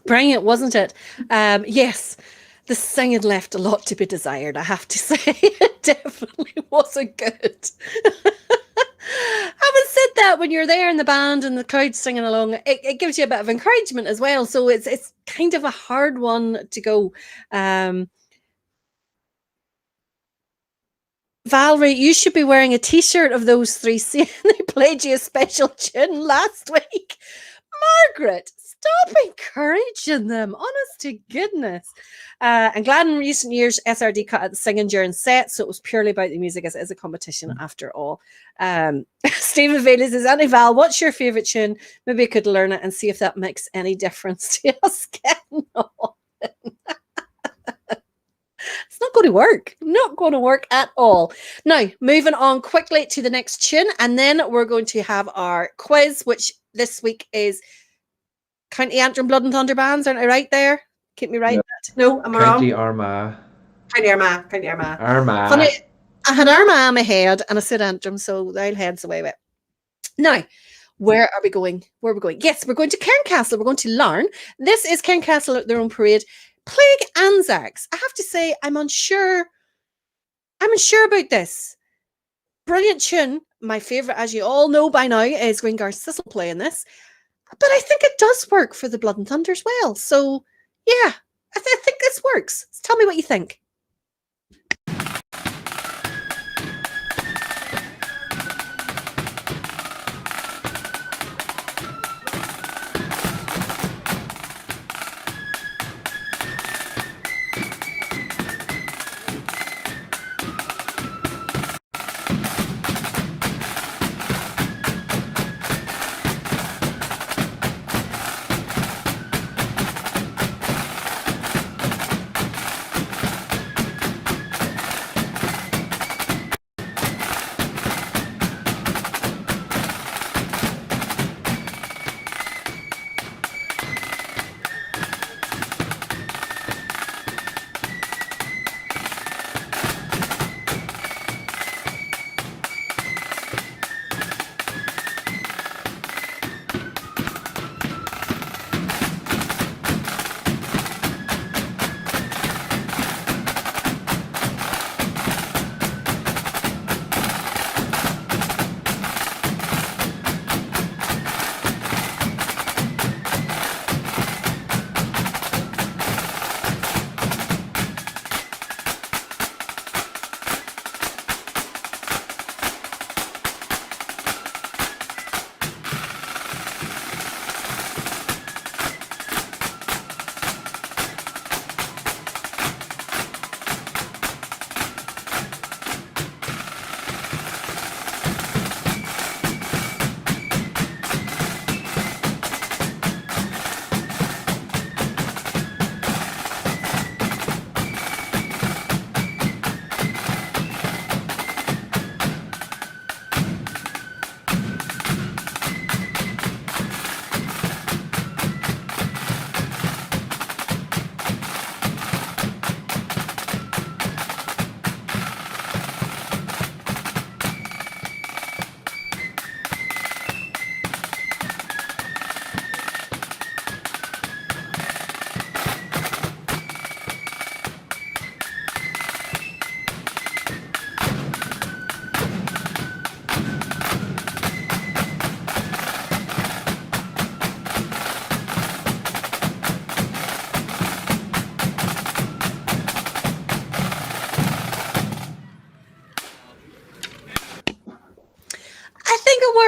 Brilliant, wasn't it? Yes, the singing left a lot to be desired, I have to say. It definitely wasn't good. Having said that, when you're there in the band and the crowd's singing along, it gives you a bit of encouragement as well. So it's kind of a hard one to go. Valerie, you should be wearing a t-shirt of those three saying they played you a special tune last week. Margaret, stop encouraging them. Honest to goodness. I'm glad in recent years SRD cut out the singing during sets, so it was purely about the music as it is a competition after all. Stephen Bailey says, Auntie Val, what's your favourite tune? Maybe I could learn it and see if that makes any difference to us getting on. It's not going to work. Not going to work at all. Now, moving on quickly to the next tune, and then we're going to have our quiz, which this week is County Antrim Blood and Thunder bands. Aren't I right there? Keep me right. No, am I wrong? County Armagh. County Armagh. County Armagh. Armagh. Funny, I had Armagh in my head, and I said Antrim, so I'll heads away with it. Now, where are we going? Where are we going? Yes, we're going to Cairncastle. We're going to Larne. This is Cairncastle at their own parade. Plague Anzacs. I have to say, I'm unsure about this. Brilliant tune. My favourite, as you all know by now, is Greengar Sissel playing this. But I think it does work for the Blood and Thunder as well. So, yeah, I think this works. Tell me what you think.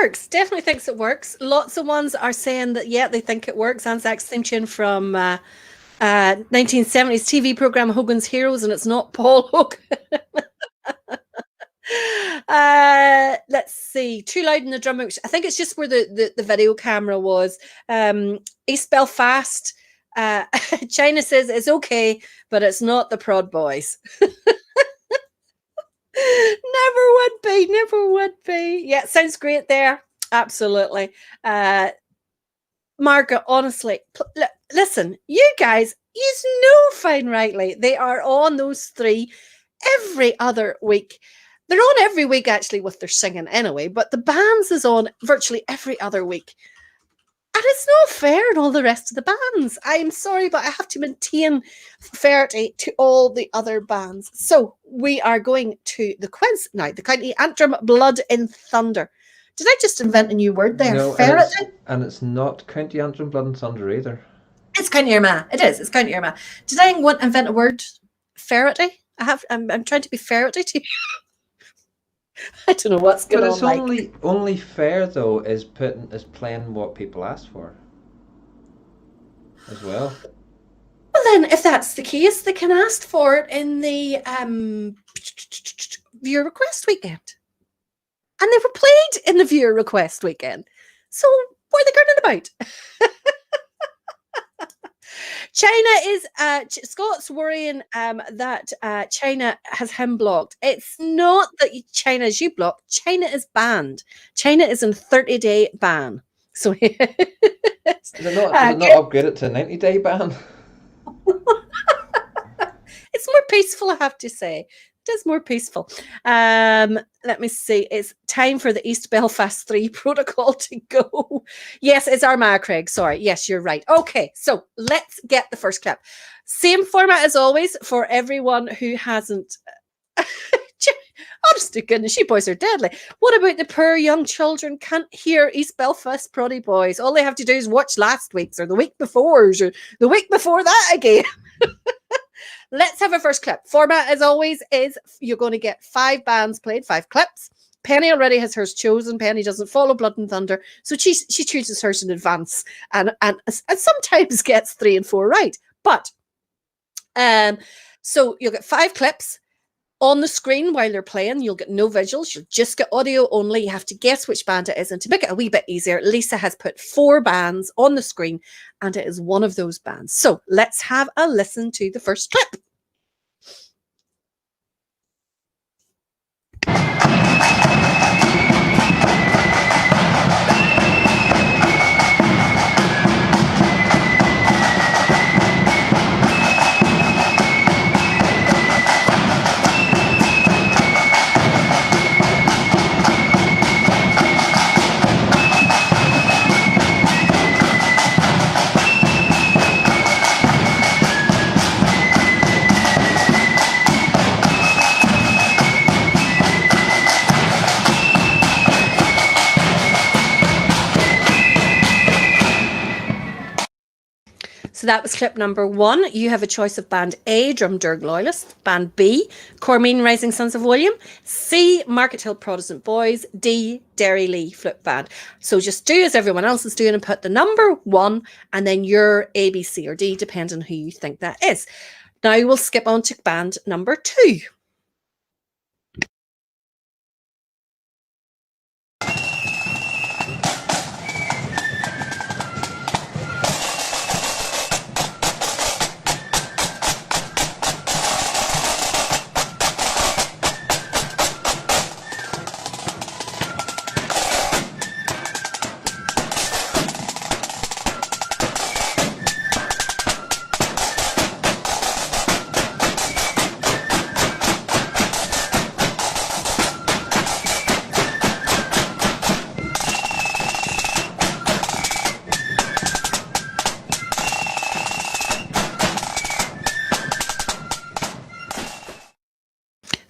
Works. Definitely thinks it works. Lots of ones are saying that, yeah, they think it works. Anzac's theme tune from 1970s TV program Hogan's Heroes, and it's not Paul Hogan. Let's see. Too loud in the drum mix. I think it's just where the video camera was. East Belfast. China says it's okay, but it's not the Prod Boys. Never would be. Yeah, sounds great there. Absolutely. Margaret, honestly, listen, you guys, you know fine rightly, they are on those three every other week. They're on every week, actually, with their singing anyway, but the bands is on virtually every other week. And it's not fair in all the rest of the bands. I'm sorry, but I have to maintain fairness to all the other bands. So we are going to the quiz now. The County Antrim, Blood in Thunder. Did I just invent a new word there? No, and it's not County Antrim, Blood and Thunder either. It's County Armagh. It is. It's County Armagh. Did I invent a word? Ferrety? I'm trying to be ferrety to you. I don't know what's going on. But it's only fair though is playing what people ask for as well. Well, then, if that's the case, they can ask for it in the viewer request weekend, and they were played in the viewer request weekend. So what are they gurning about? China is Scott's worrying that China has him blocked. It's not that China is you blocked. China is banned. China is in 30-day ban. So Is it not upgraded to a 90-day ban? It's more peaceful, I have to say. It is more peaceful. Let me see. It's time for the East Belfast 3 protocol to go. Yes, it's Armagh, Craig. Sorry. Yes, you're right. Okay, so let's get the first clip. Same format as always for everyone who hasn't. Honest to goodness, you boys are deadly. What about the poor young children can't hear East Belfast Proddy Boys? All they have to do is watch last week's or the week before's or the week before that again. Let's have a first clip. Format, as always, is you're going to get 5 bands played, 5 clips. Penny already has hers chosen. Penny doesn't follow Blood and Thunder, so she chooses hers in advance and sometimes gets 3 and 4 right. But so you'll get 5 clips on the screen while they're playing. You'll get no visuals. You'll just get audio only. You have to guess which band it is. And to make it a wee bit easier, Lisa has put 4 bands on the screen, and it is one of those bands. So let's have a listen to the first clip. So that was clip number 1. You have a choice of band A, Drumderg Loyalist, band B, Cormean Rising Sons of William, C, Market Hill Protestant Boys, D, Derry Lee Flip Band. So just do as everyone else is doing and put the number 1 and then your A, B, C or D, depending on who you think that is. Now we'll skip on to band number 2.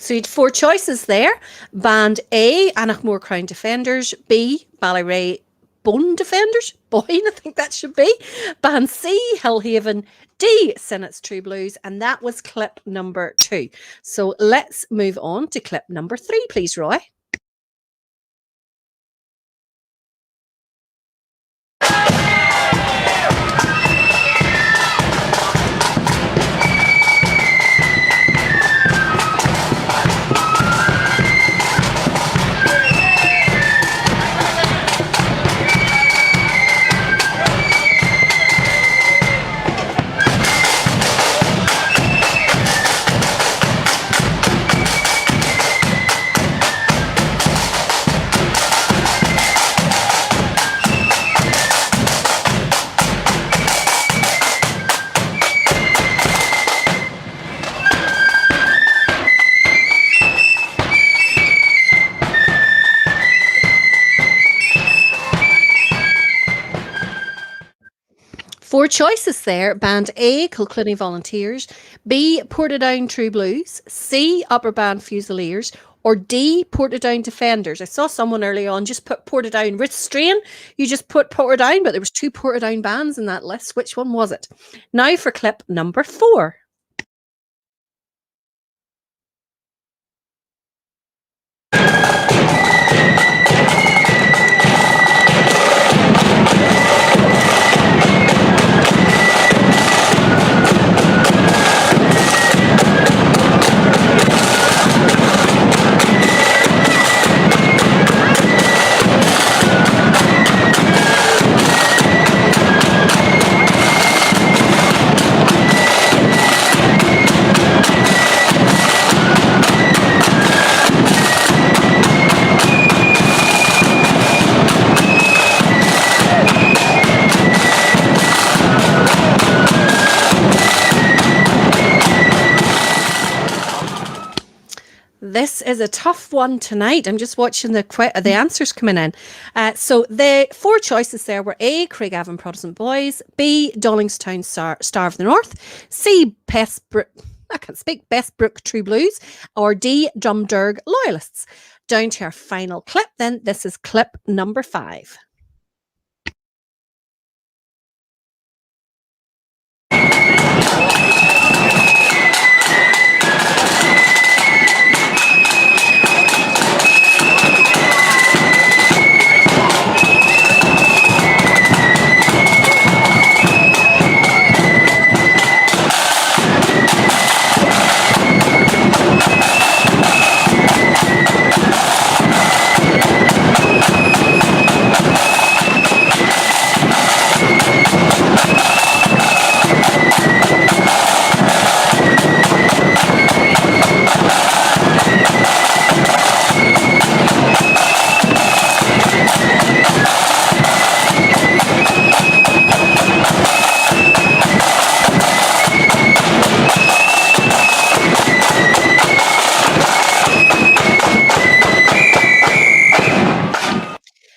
So you had 4 choices there. Band A, Annachmore Crown Defenders. B, Valeries Bone Defenders. Boyne, I think that should be. Band C, Hillhaven. D, Senate's True Blues. And that was clip number 2. So let's move on to clip number 3, please, Roy. choices there: band A, Kilclunny Volunteers; B, Portadown True Blues; C, Upper Band Fusiliers; or D, Portadown Defenders. I saw someone early on just put Portadown Restrain. You just put Portadown, but there was two Portadown bands in that list. Which one was it? Now for clip number 4. This is a tough one tonight. I'm just watching the answers coming in. So the 4 choices there were A, Craigavon Protestant Boys; B, Dollingstown Star of the North; C, Bestbrook True Blues; or D, Drumderg Loyalists. Down to our final clip then. This is clip number 5.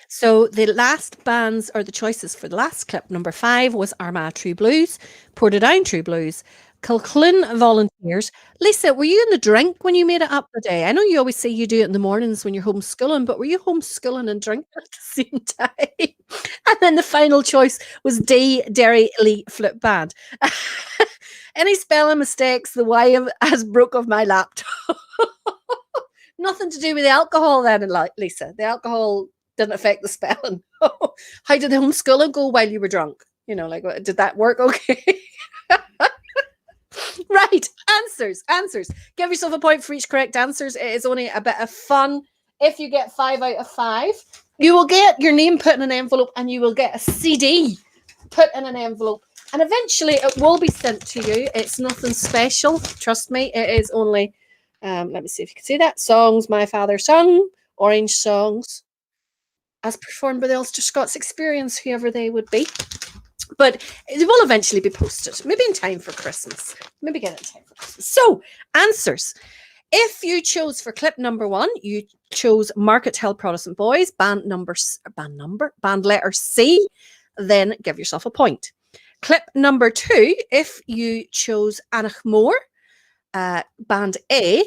So the last bands, or the choices for the last clip, number 5, was Armagh True Blues, Portadown True Blues, Kilclun Volunteers. Lisa, were you in the drink when you made it up today? I know you always say you do it in the mornings when you're homeschooling, but were you homeschooling and drinking at the same time? And then the final choice was D, Derry Elite Flip Band. Any spelling mistakes, the Y has broke off my laptop. Nothing to do with the alcohol then, Lisa. The alcohol didn't affect the spelling. How did the homeschooling go while you were drunk? You know, like, did that work okay? Right, answers. Give yourself a point for each correct answers. It is only a bit of fun. If you get 5 out of 5, you will get your name put in an envelope and you will get a CD put in an envelope. And eventually it will be sent to you. It's nothing special. Trust me, it is only, let me see if you can see that. Songs My Father Sung, Orange Songs, as performed by the Ulster Scots Experience, whoever they would be. But it will eventually be posted, maybe in time for Christmas. Maybe get it in time for Christmas. So, answers. If you chose for clip number 1, you chose Market Hill Protestant Boys, band letter C, then give yourself a point. Clip number 2, if you chose Anachmore, band A,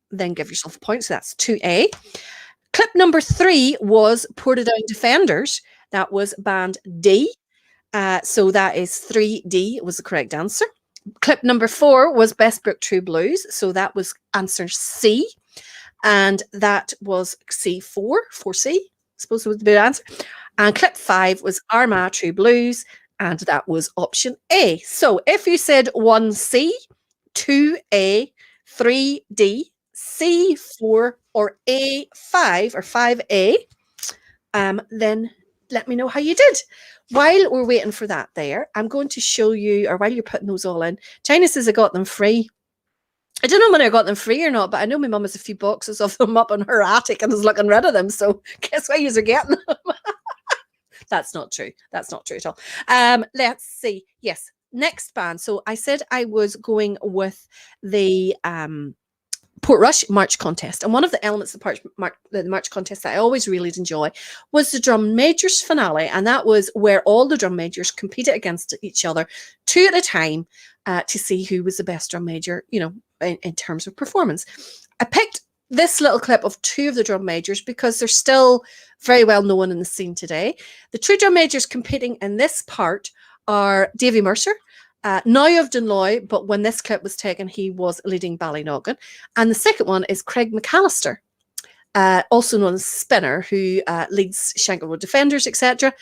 then give yourself a point. So that's 2A. Clip number 3 was Portadown Defenders. That was band D. So that is 3D was the correct answer. Clip number 4 was Bestbrook True Blues. So that was answer C. And that was C4, 4C, I suppose was the good answer. And clip 5 was Armagh True Blues. And that was option A. So if you said 1C, 2A, 3D, C4, or A5 or 5A, then let me know how you did. While we're waiting for that there, I'm going to show you, or while you're putting those all in, China says I got them free. I don't know whether I got them free or not, but I know my mum has a few boxes of them up in her attic and is looking rid of them. So guess why you're getting them? That's not true. That's not true at all. Let's see. Yes, next band. So I said I was going with the Portrush March contest. And one of the elements of the March contest that I always really did enjoy was the drum majors finale. And that was where all the drum majors competed against each other, 2 at a time, to see who was the best drum major, in terms of performance. I picked this little clip of 2 of the drum majors because they're still very well known in the scene today. The 2 drum majors competing in this part are Davy Mercer, now of Dunloy, but when this clip was taken, he was leading Ballynoggin. And the second one is Craig McAllister, also known as Spinner, who leads Shankill Road Defenders, etc.,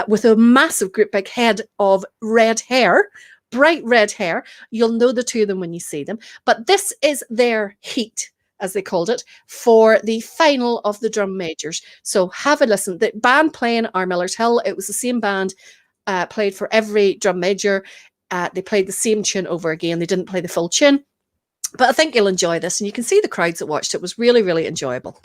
with a massive great big head of red hair, bright red hair. You'll know the 2 of them when you see them. But this is their heat, as they called it, for the final of the drum majors. So have a listen. The band playing are Miller's Hill. It was the same band played for every drum major. They played the same tune over again. They didn't play the full tune. But I think you'll enjoy this. And you can see the crowds that watched. It was really, really enjoyable.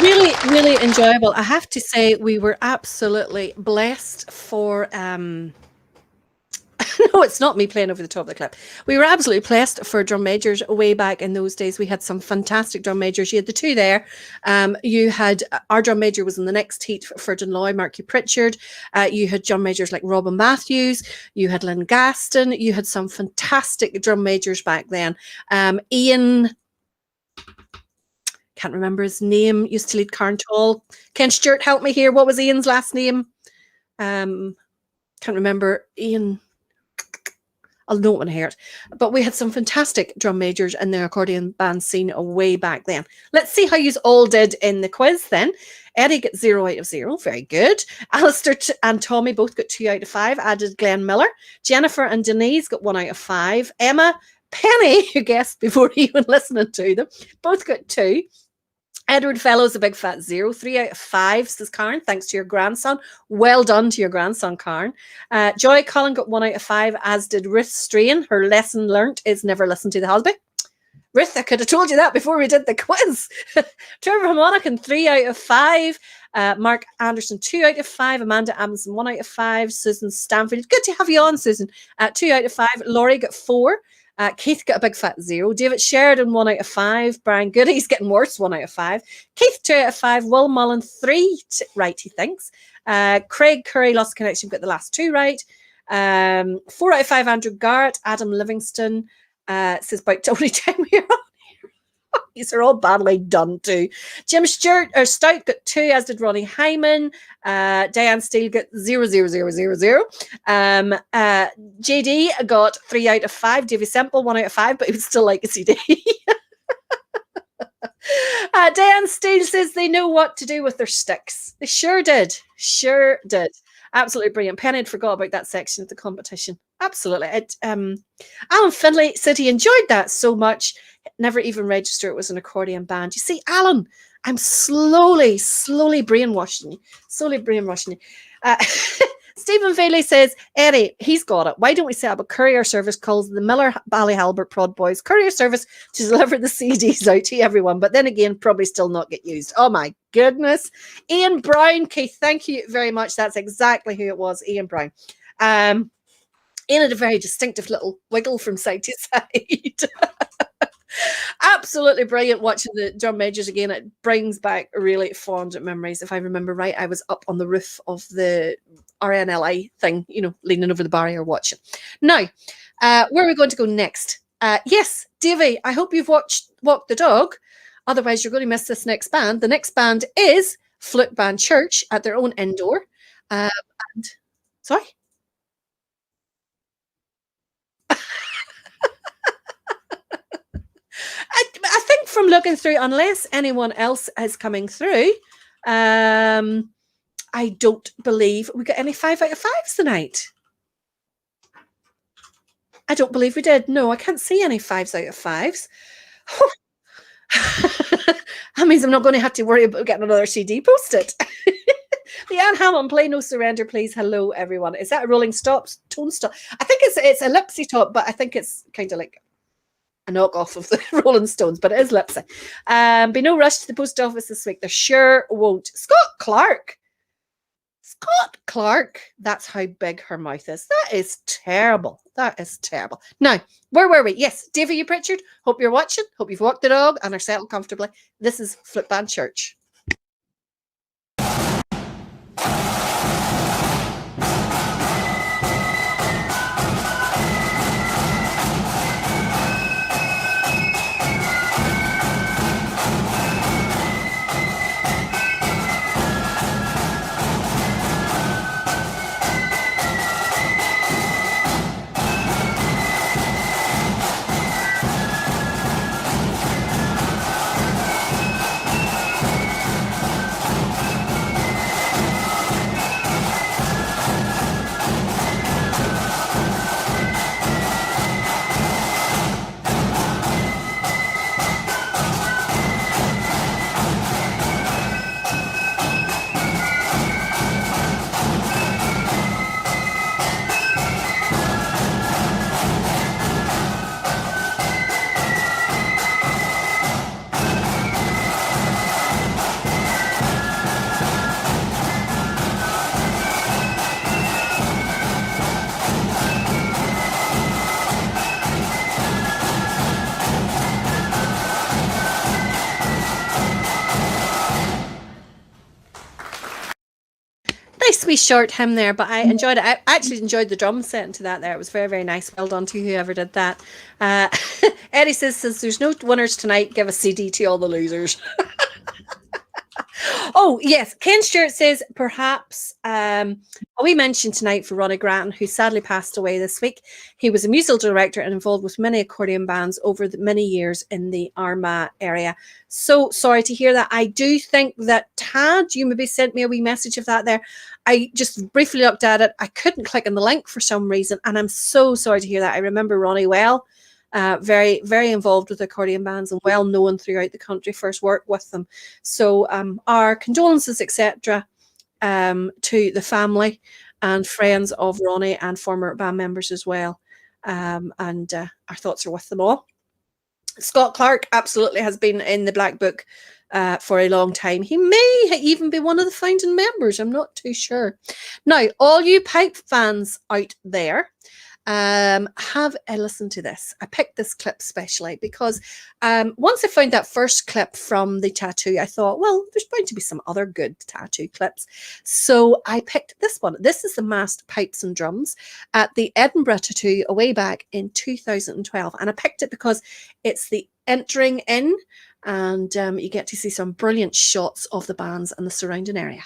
Really, really enjoyable. I have to say, we were absolutely blessed for no, it's not me playing over the top of the clip. We were absolutely blessed for drum majors way back in those days. We had some fantastic drum majors. You had the 2 there. You had our drum major was in the next heat for Dunloy, Marky Pritchard. You had drum majors like Robin Matthews. You had Lynn Gaston. You had some fantastic drum majors back then. Ian, can't remember his name, used to lead Carntall. Ken Stewart, help me here. What was Ian's last name? Can't remember. Ian, I'll know it when I hear it. But we had some fantastic drum majors in the accordion band scene way back then. Let's see how you all did in the quiz then. Eddie got 0 out of 0. Very good. Alistair and Tommy both got 2 out of 5. Added Glenn Miller. Jennifer and Denise got 1 out of 5. Emma, Penny, who guessed before even listening to them, both got 2. Edward Fellows, a big fat 0. 3 out of 5, says Karen. Thanks to your grandson. Well done to your grandson, Karen. Joy Cullen got 1 out of 5, as did Ruth Strain. Her lesson learnt is never listen to the Hosby. Ruth, I could have told you that before we did the quiz. Trevor Harmonican, 3 out of 5. Mark Anderson, 2 out of 5. Amanda Amundsen, 1 out of 5. Susan Stanfield, good to have you on, Susan. 2 out of 5. Laurie got 4. Keith got a big fat 0. David Sheridan, 1 out of 5. Brian Goody's getting worse, 1 out of 5. Keith, 2 out of 5. Will Mullen, 3 right, he thinks. Craig Curry, lost connection, got the last 2 right. 4 out of 5, Andrew Garrett. Adam Livingston says about Tony time here. These are all badly done too. Jim Stewart or Stout got 2, as did Ronnie Hyman. Diane Steele got 0, 0, 0, 0, 0. JD got 3 out of 5. Davy Semple 1 out of 5, but he would still like a CD. Dan Steele says they know what to do with their sticks. They sure did. Sure did. Absolutely brilliant. Penny had forgot about that section of the competition. Absolutely. Alan Finlay said he enjoyed that so much, never even registered it was an accordion band. You see, Alan, I'm slowly brainwashing you. Slowly brainwashing you. Stephen Bailey says, Eddie, he's got it. Why don't we set up a courier service called the Miller Ballyhalbert Prod Boys Courier Service to deliver the CDs out to everyone? But then again, probably still not get used. Oh my goodness. Ian Brown, Keith, thank you very much. That's exactly who it was, Ian Brown. Ian had a very distinctive little wiggle from side to side. Absolutely brilliant watching the drum majors again. It brings back really fond memories. If I remember right, I was up on the roof of the RNLI thing, leaning over the barrier watching. Now, where are we going to go next? Yes, Davey, I hope you've watched Walk the Dog. Otherwise, you're going to miss this next band. The next band is Flute Band Church at their own indoor. Sorry? I think from looking through, unless anyone else is coming through, I don't believe we got any 5 out of 5s tonight. I don't believe we did. No, I can't see any 5s out of 5s. That means I'm not going to have to worry about getting another CD posted. Leanne Hamilton, play No Surrender, please. Hello, everyone. Is that a rolling tone stop? I think it's a Lipsy top, but I think it's kind of like a knockoff of the Rolling Stones, but it is Lipsy. Be no rush to the post office this week. There sure won't. Scott Clark. That's how big her mouth is. That is terrible. That is terrible. Now, where were we? Yes, Davy Pritchard. Hope you're watching. Hope you've walked the dog and are settled comfortably. This is Flute Band Church. Nice wee short hymn there, but I enjoyed it. I actually enjoyed the drum set into that there. It was very, very nice. Well done to whoever did that. Eddie says there's no winners tonight, give a CD to all the losers. Oh, yes. Ken Stewart says perhaps we mentioned tonight for Ronnie Grattan, who sadly passed away this week. He was a musical director and involved with many accordion bands over the many years in the Armagh area. So sorry to hear that. I do think that Tad, you maybe sent me a wee message of that there. I just briefly looked at it. I couldn't click on the link for some reason, and I'm so sorry to hear that. I remember Ronnie well. Very, very involved with accordion bands and well known throughout the country for his work with them. So our condolences, etc., to the family and friends of Ronnie and former band members as well. And our thoughts are with them all. Scott Clark absolutely has been in the Black Book for a long time. He may even be one of the founding members. I'm not too sure. Now, all you pipe fans out there, have a listen to this. I picked this clip specially because once I found that first clip from the tattoo, I thought, well, there's bound to be some other good tattoo clips. So I picked this one. This is the masked pipes and drums at the Edinburgh Tattoo way back in 2012. And I picked it because it's the entering in and you get to see some brilliant shots of the bands and the surrounding area.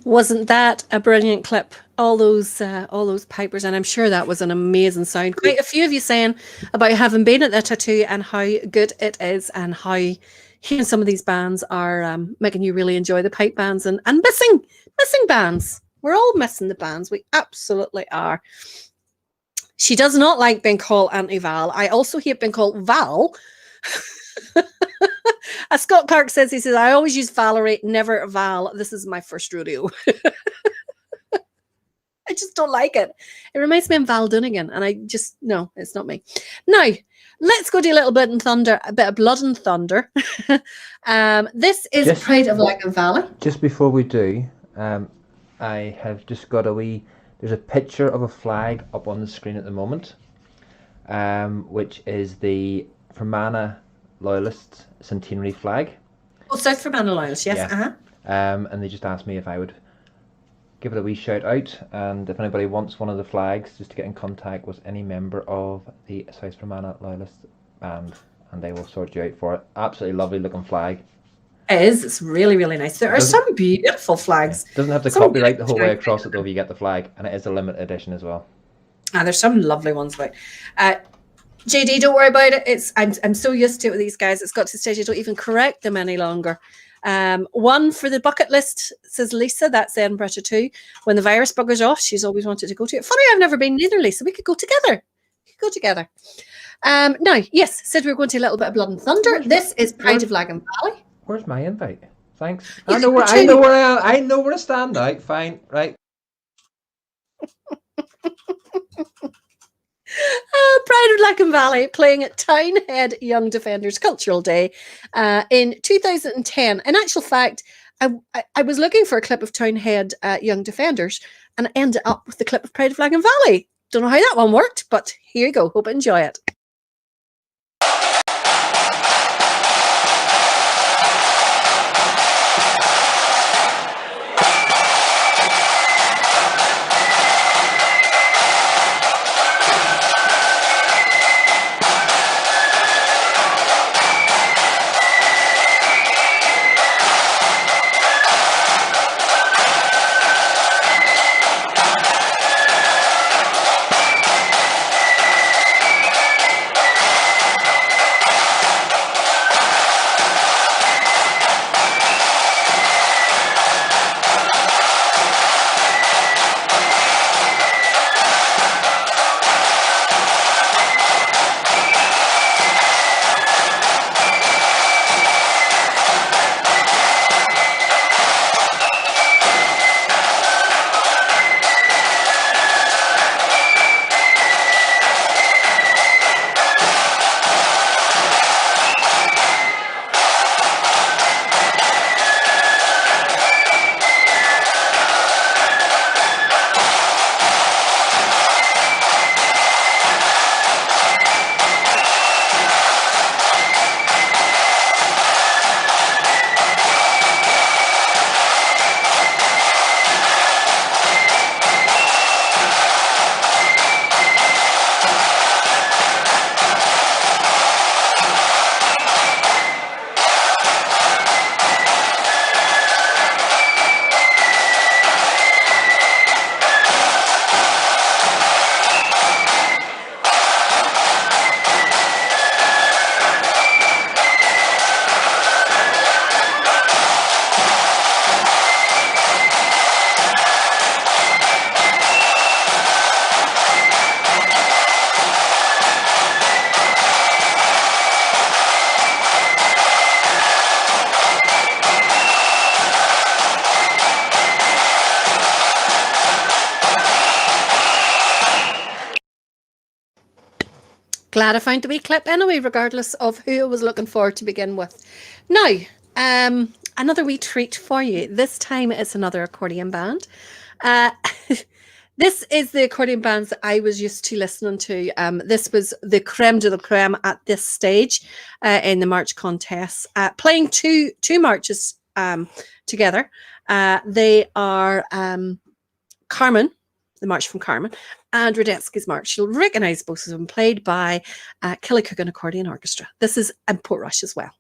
Wasn't that a brilliant clip? All those pipers, and I'm sure that was an amazing sound. Quite a few of you saying about having been at the tattoo and how good it is, and how hearing some of these bands are making you really enjoy the pipe bands, and missing bands. We're all missing the bands. We absolutely are. She does not like being called Auntie Val. I also hate being called Val. As Scott Clark says, he says, I always use Valerie, never Val. This is my first rodeo. I just don't like it. It reminds me of Val Dunnigan, and I just, no, it's not me. Now, let's go do a little bit in thunder, a bit of blood and thunder. This is Pride of Lagan Valley. Just before we do, I have just got there's a picture of a flag up on the screen at the moment, which is the Fermanagh Loyalists centenary flag. Oh, South Fermanagh Loyalists, yes. Yeah. And they just asked me if I would give it a wee shout out, and if anybody wants one of the flags, just to get in contact with any member of the South Fermanagh Loyalist band, and they will sort you out for it. Absolutely lovely looking flag. It is. It's really, really nice. There are some beautiful flags. It doesn't have the copyright the whole way across it though if you get the flag, and it is a limited edition as well. There's some lovely ones about. JD, don't worry about it. I'm so used to it with these guys. It's got to the stage I don't even correct them any longer. One for the bucket list, says Lisa. That's Edinburgh too. When the virus buggers off, she's always wanted to go to it. Funny, I've never been neither, Lisa. We could go together. Now, yes, said we were going to a little bit of blood and thunder. This is Pride of Lagan Valley. Where's my invite? Thanks. I know where I am. I know where I stand now. Fine, right. Pride of Lagan Valley playing at Townhead Young Defenders Cultural Day in 2010. In actual fact, I was looking for a clip of Townhead Young Defenders, and I ended up with the clip of Pride of Lagan Valley. Don't know how that one worked, but here you go. Hope you enjoy it. Glad I found the wee clip anyway, regardless of who I was looking for to begin with. Now, another wee treat for you. This time it's another accordion band. This is the accordion bands that I was used to listening to. This was the creme de la creme at this stage in the march contest, playing two marches together. They are Carmen, the March from Carmen, and Radetzky's March. You'll recognise both of them, played by Killicook Accordion Orchestra. This is in Portrush as well.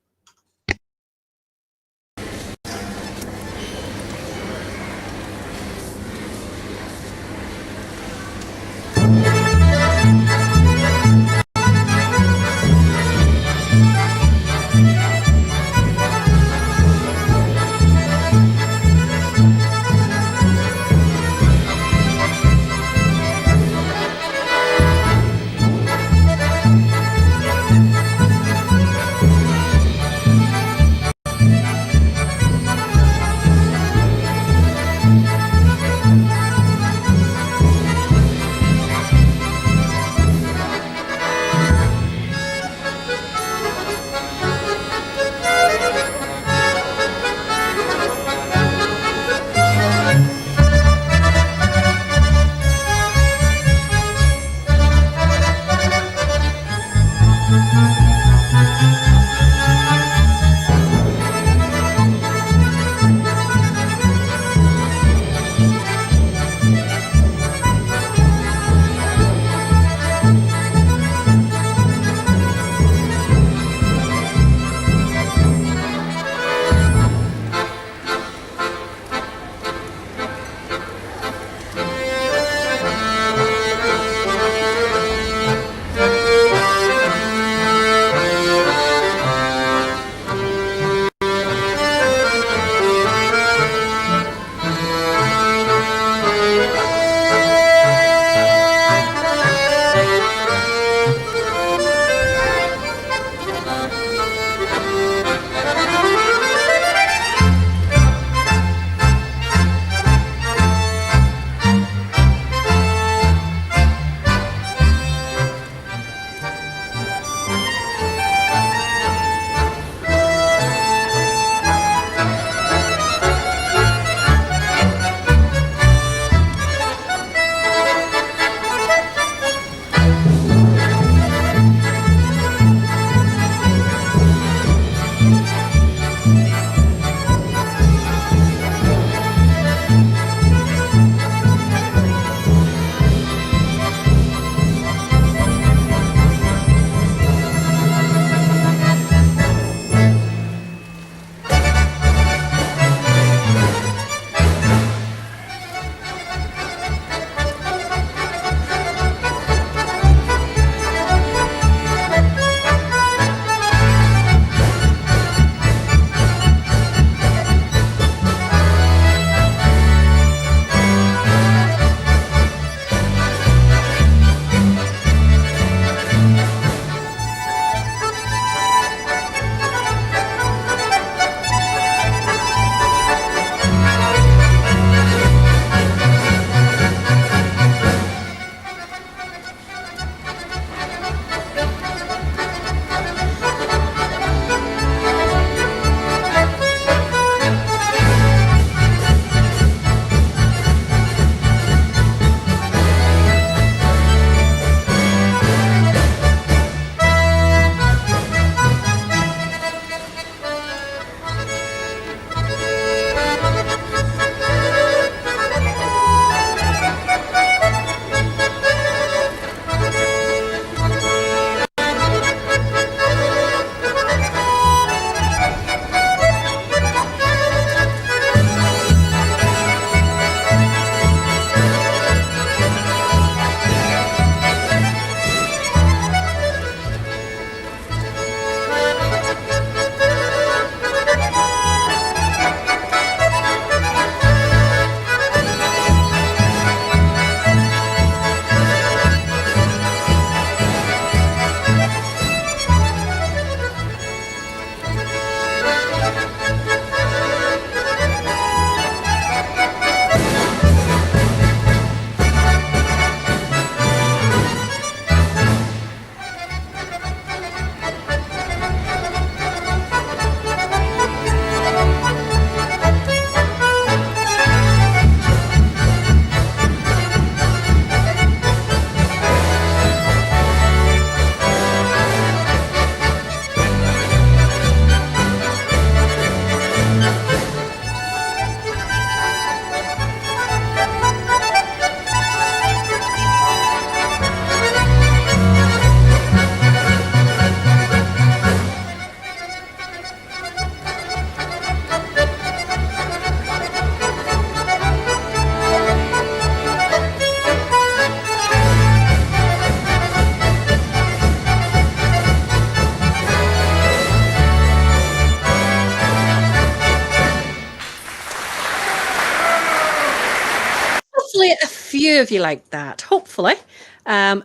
hopefully a few of you like that. Hopefully.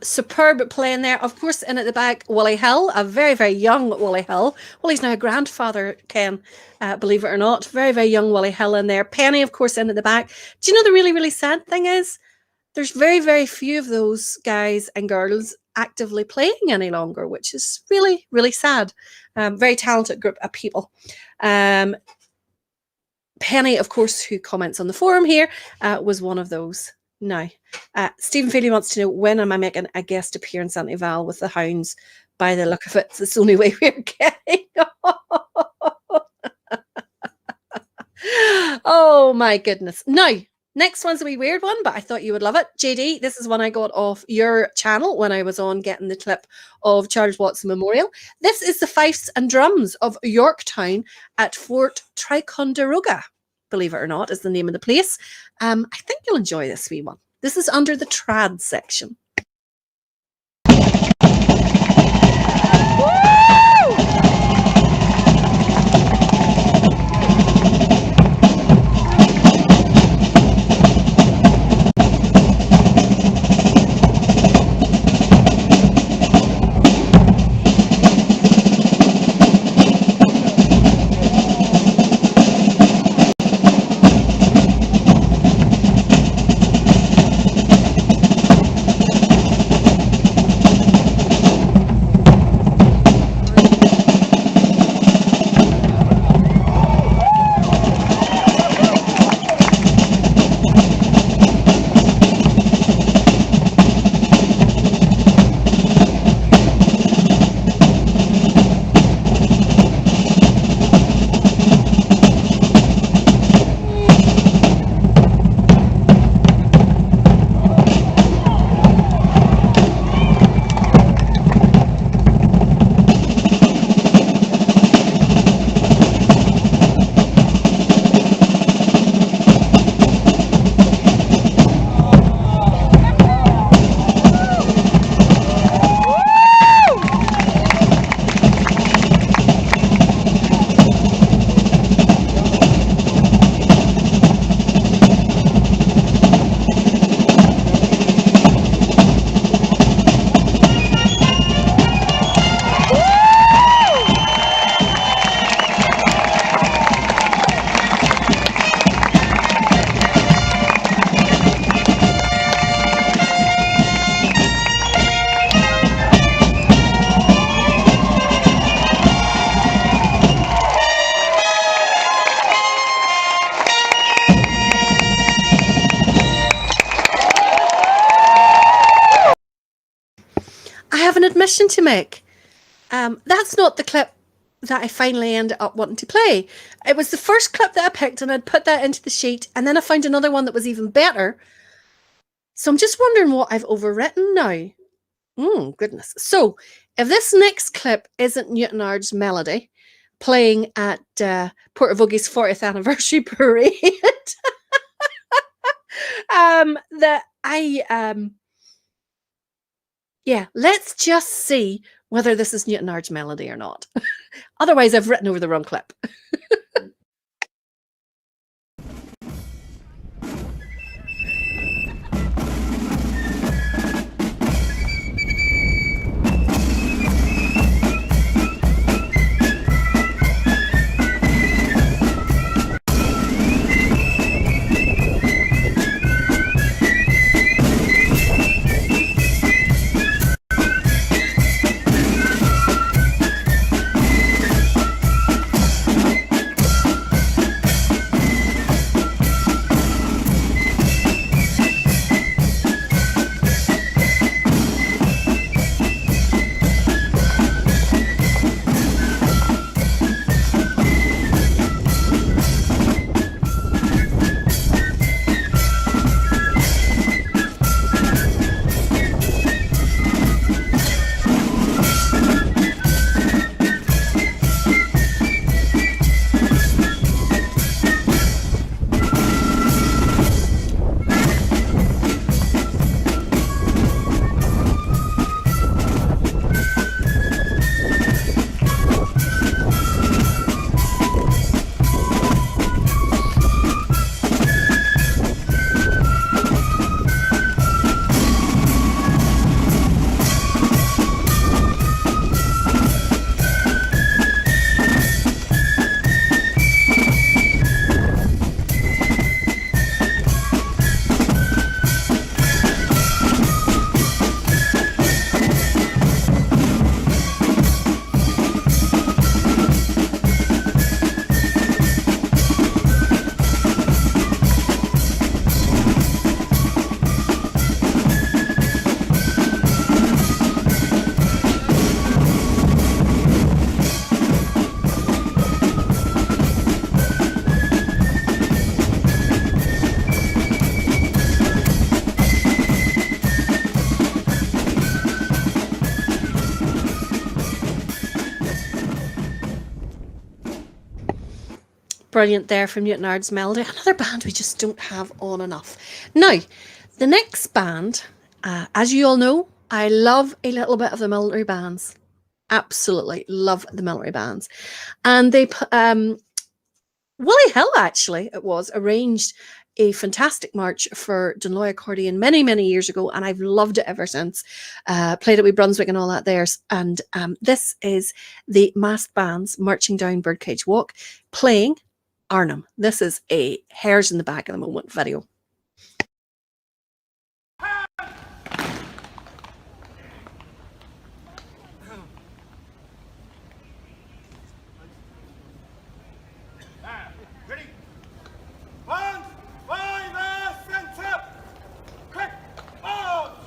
Superb playing there. Of course, in at the back, Willie Hill, a very, very young Willie Hill. Well, he's now a grandfather, Ken, believe it or not. Very, very young Willie Hill in there. Penny, of course, in at the back. Do you know the really, really sad thing is? There's very, very few of those guys and girls actively playing any longer, which is really, really sad. Very talented group of people. Penny, of course, who comments on the forum here, was one of those. Now, Stephen Feely wants to know, when am I making a guest appearance, Auntie Val, with the Hounds? By the look of it, it's the only way we're getting on. Oh, my goodness. Now, next one's a wee weird one, but I thought you would love it. JD, this is one I got off your channel when I was on getting the clip of Charles Watson Memorial. This is the Fifes and Drums of Yorktown at Fort Ticonderoga, believe it or not, is the name of the place. I think you'll enjoy this wee one. This is under the trad section. Admission to make. That's not the clip that I finally ended up wanting to play. It was the first clip that I picked, and I'd put that into the sheet, and then I found another one that was even better. So I'm just wondering what I've overwritten now. Goodness. So if this next clip isn't Newton Ard's Melody playing at Portavogi's 40th anniversary parade, yeah, let's just see whether this is Newton Ard's Melody or not. Otherwise, I've written over the wrong clip. Brilliant there from Newton Ards Melody. Another band we just don't have on enough. Now, the next band, as you all know, I love a little bit of the military bands. Absolutely love the military bands. And Willie Hill, actually, it was, arranged a fantastic march for Dunloy Accordion many, many years ago, and I've loved it ever since. Played it with Brunswick and all that there. And this is the massed bands marching down Birdcage Walk, playing Arnhem. This is a hairs in the back of the moment video. Ready? One, five, center. Quick, out.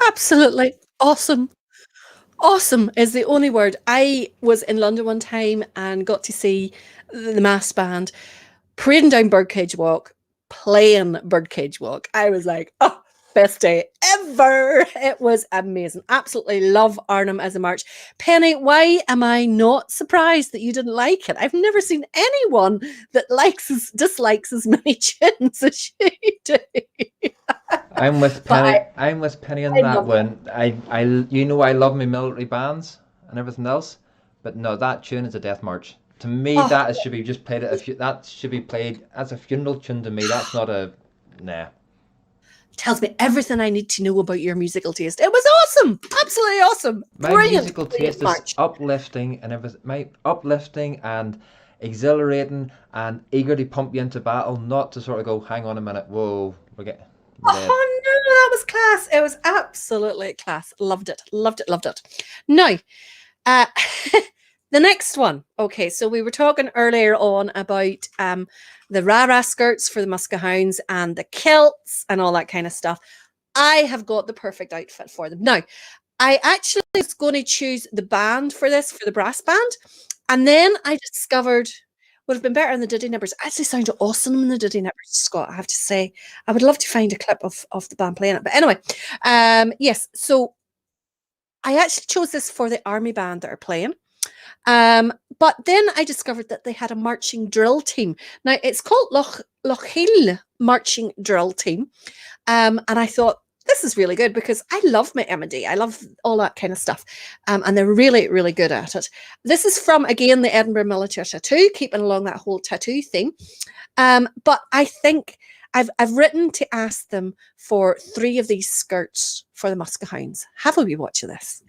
Absolutely awesome. Awesome is the only word. I was in London one time and got to see the mass band parading down Birdcage Walk, playing Birdcage Walk. I was like, oh, best day ever. It was amazing. Absolutely love Arnhem as a march. Penny, why am I not surprised that you didn't like it? I've never seen anyone that dislikes as many tunes as you do. I'm with But Penny. I'm with Penny on I that love it. one. I love my military bands and everything else, but no, that tune is a death march. To me, Oh, should be just played that should be played as a funeral tune to me. That's not a nah. tells me everything I need to know about your musical taste. It was awesome. Absolutely awesome. My Brilliant. musical Brilliant taste is march. uplifting and everything. My uplifting and exhilarating and eager to pump you into battle, not to sort of go, hang on a minute, whoa, we're dead. Oh no, that was class. It was absolutely class. Loved it. Loved it. Loved it. Now, uh, the next one. Okay, so we were talking earlier on about the rara skirts for the Muskehounds and the kilts and all that kind of stuff. I have got the perfect outfit for them. Now, I actually was going to choose the band for this, for the brass band. And then I discovered would have been better in the Diddy Nippers. Actually sounded awesome in the Diddy Nippers, Scott, I have to say. I would love to find a clip of the band playing it. But anyway, yes, so I actually chose this for the army band that are playing. But then I discovered that they had a marching drill team. Now it's called Lochiel Marching Drill Team. And I thought, this is really good because I love my M&D. I love all that kind of stuff. And they're really, really good at it. This is from, again, the Edinburgh Military Tattoo, keeping along that whole tattoo theme. But I think I've written to ask them for 3 of these skirts for the Muskehounds. Have a wee watch of this.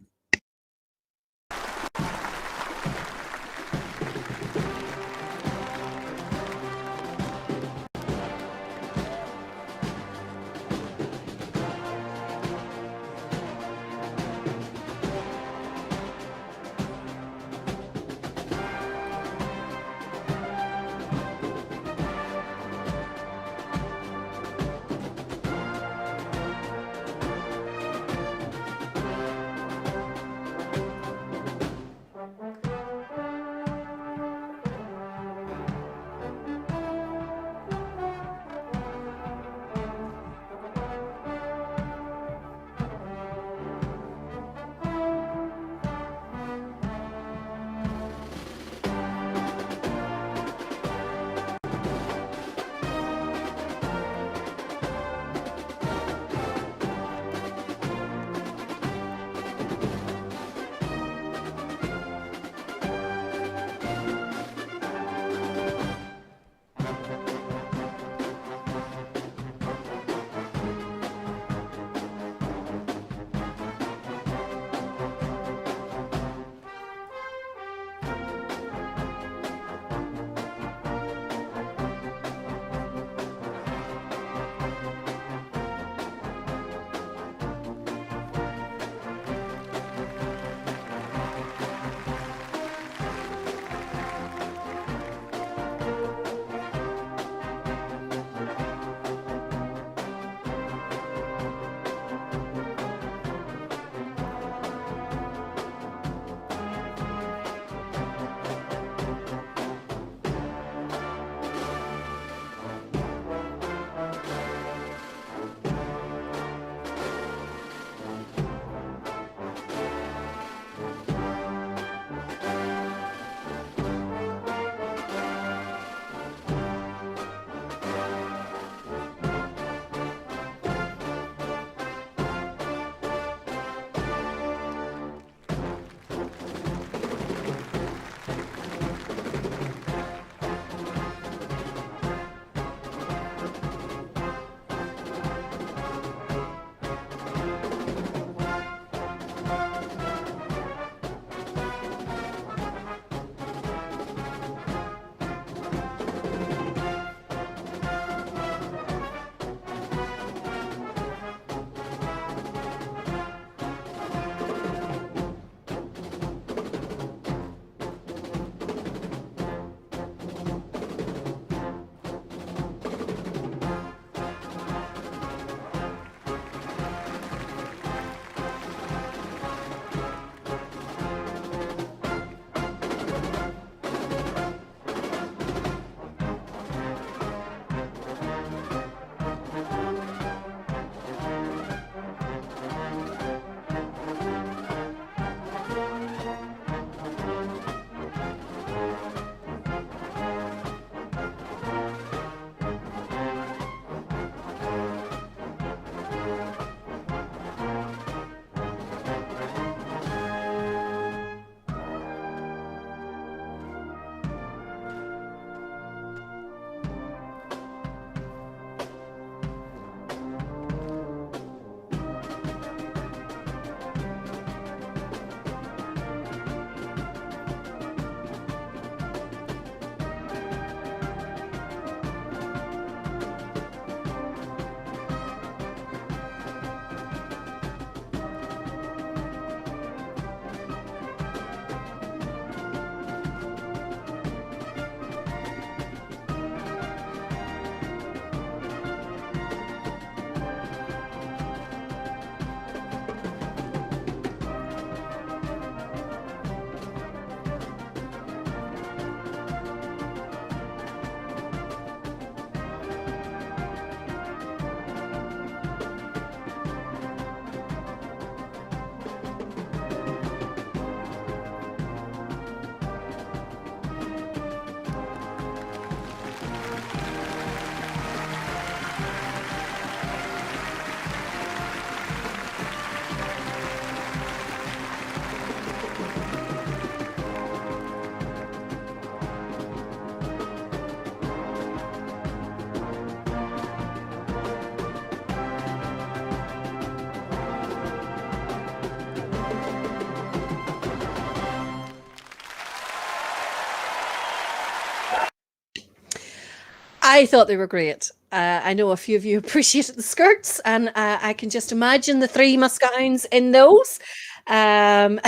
I thought they were great. I know a few of you appreciated the skirts, and I can just imagine the three Muscatines in those. Um,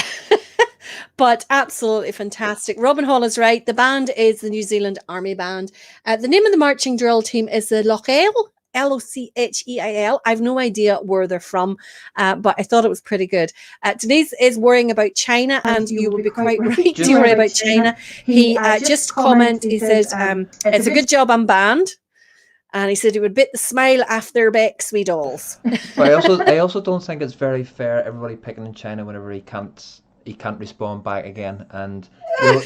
but absolutely fantastic. Robin Hall is right. The band is the New Zealand Army Band. The name of the marching drill team is the Locheil. Locheil. I've no idea where they're from, but I thought it was pretty good. Denise is worrying about China, and you will be quite right to worry about China. He just comment. He says, "It's a good job I'm banned." And he said he would bit the smile off their backs, we dolls. But I also don't think it's very fair. Everybody picking on China whenever he can't respond back again. And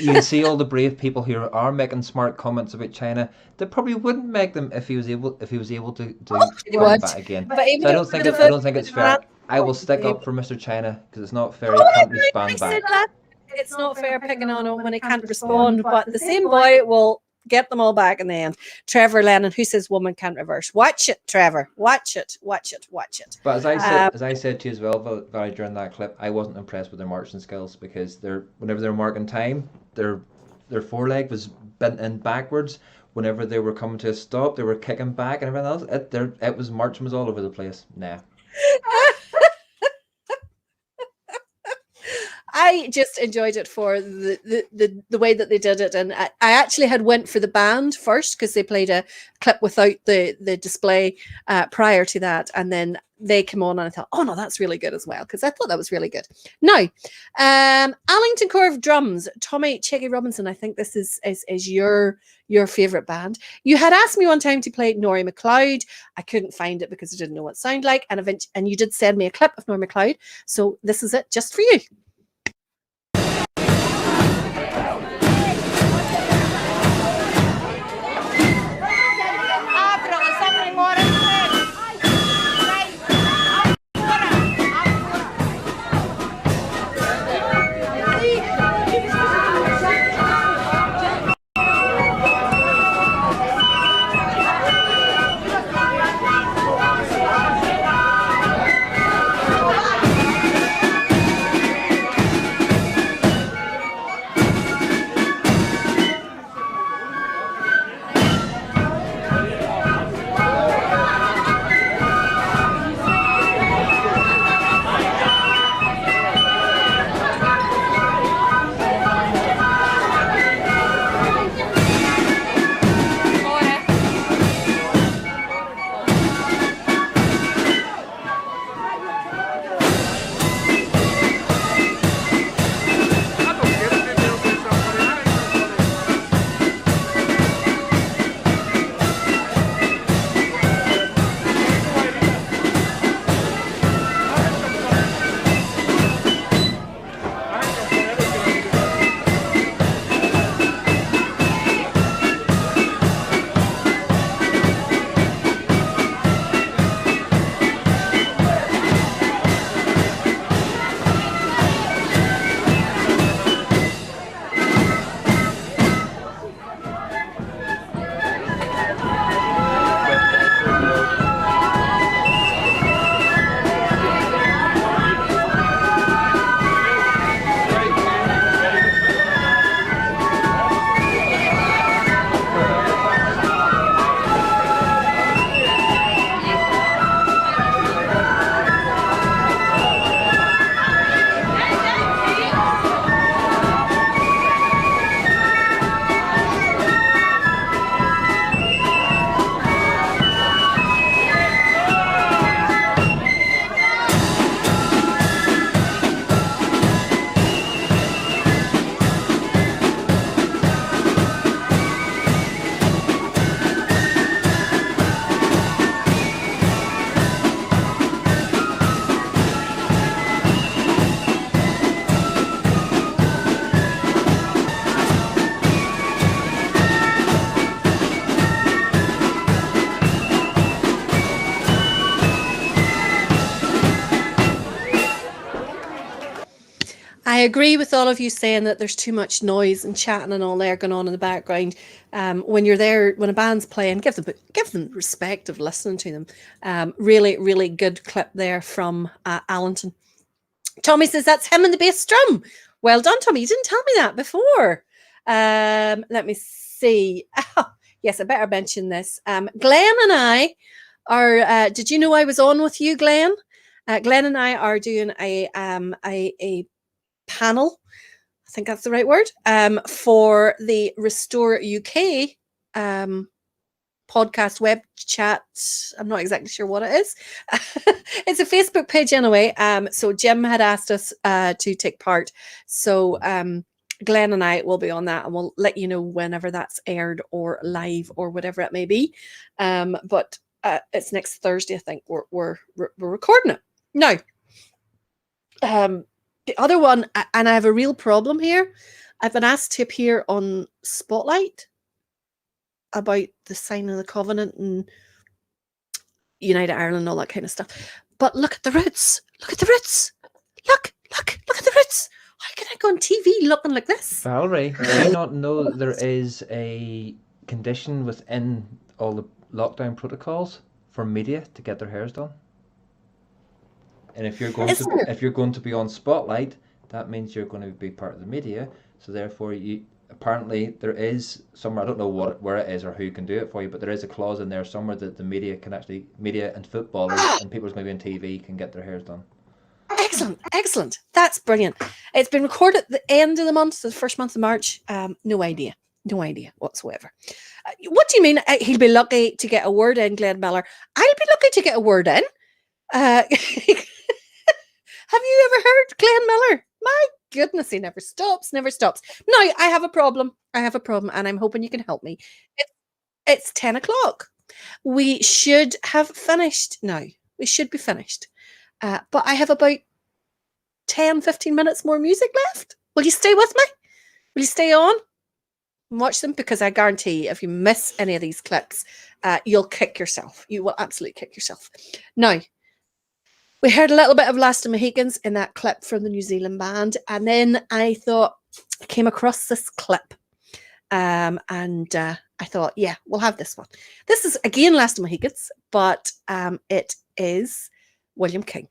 you can see all the brave people who are making smart comments about China. They probably wouldn't make them if he was able to He comment would. back again. But he So I would have I don't think it's fair. I will stick up for Mr. China because it's not fair. He can't I respond said back. that. It's not fair picking on him when he can't respond, but the same boy will get them all back in the end. Trevor Lennon, who says woman can't reverse. Watch it, Trevor. Watch it. Watch it. Watch it. But as I said to you as well, Valerie, during that clip, I wasn't impressed with their marching skills because whenever they were marking time, their foreleg was bent in backwards. Whenever they were coming to a stop, they were kicking back and everything else. It was marching was all over the place. Nah. I just enjoyed it for the way that they did it, and I actually had went for the band first because they played a clip without the display prior to that, and then they came on and I thought, oh no, that's really good as well, because I thought that was really good. Now, Allington Corps of Drums, Tommy Checky Robinson. I think this is your favorite band. You had asked me one time to play Norrie MacLeod. I couldn't find it because I didn't know what it sounded like, and you did send me a clip of Norrie MacLeod, so this is it just for you. I agree with all of you saying that there's too much noise and chatting and all there going on in the background. When you're there, when a band's playing, give them respect of listening to them. Really, really good clip there from Allington. Tommy says that's him in the bass drum. Well done, Tommy. You didn't tell me that before. Let me see. yes, I better mention this. Glenn and I are. Did you know I was on with you, Glenn? Glenn and I are doing a panel. I think that's the right word. For the Restore UK podcast web chat. I'm not exactly sure what it is. It's a Facebook page anyway. So Jim had asked us to take part. So Glenn and I will be on that, and we'll let you know whenever that's aired or live or whatever it may be. But it's next Thursday, I think. We're recording it now. The other one, and I have a real problem here. I've been asked to appear on Spotlight about the signing of the covenant and United Ireland and all that kind of stuff. But look at the roots. Look at the roots. Look at the roots. How can I go on TV looking like this? Valerie, do you not know that there is a condition within all the lockdown protocols for media to get their hairs done? And if you're going to be on Spotlight, that means you're going to be part of the media. So therefore, you apparently there is somewhere, I don't know where it is or who can do it for you, but there is a clause in there somewhere that the media and footballers and people who's maybe on TV can get their hairs done. Excellent. That's brilliant. It's been recorded at the end of the month, the first month of March. No idea whatsoever. What do you mean? He'll be lucky to get a word in, Glenn Miller. I'll be lucky to get a word in. Have you ever heard Glenn Miller? My goodness, he never stops. Now, I have a problem, and I'm hoping you can help me. It's 10 o'clock. We should have finished now. We should be finished. But I have about 10, 15 minutes more music left. Will you stay with me? Will you stay on and watch them? Because I guarantee if you miss any of these clips, you'll kick yourself. You will absolutely kick yourself. Now, we heard a little bit of Last of Mohicans in that clip from the New Zealand band. And then I came across this clip. And I thought, yeah, we'll have this one. This is, again, Last of Mohicans, but it is William King.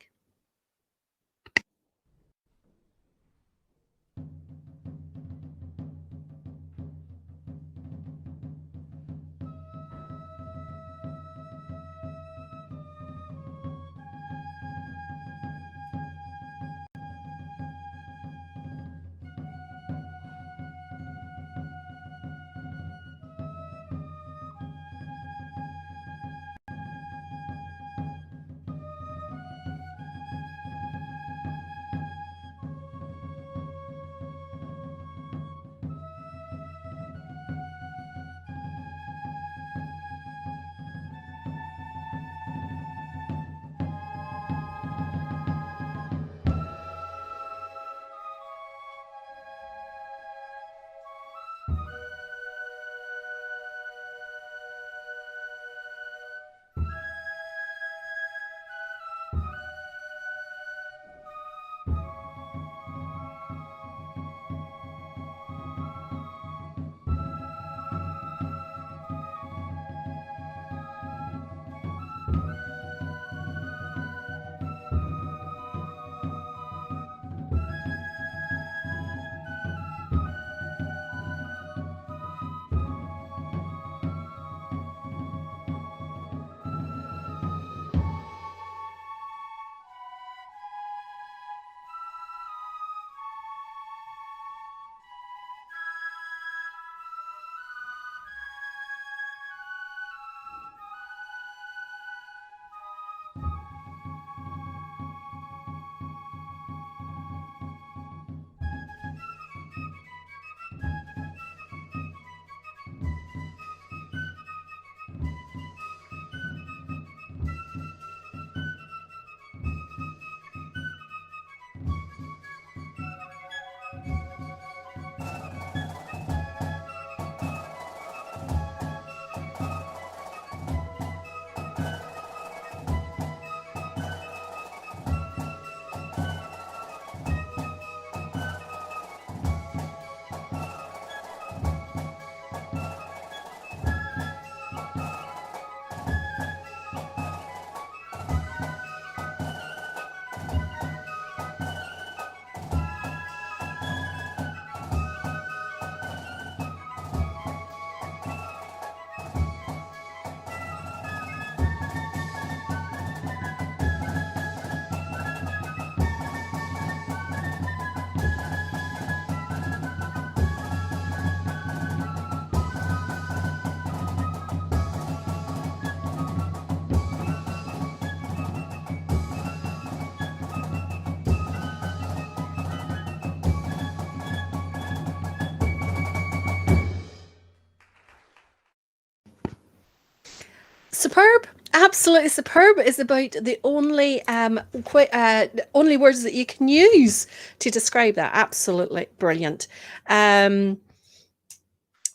superb. Absolutely superb. Is about the only only words that you can use to describe that. Absolutely brilliant.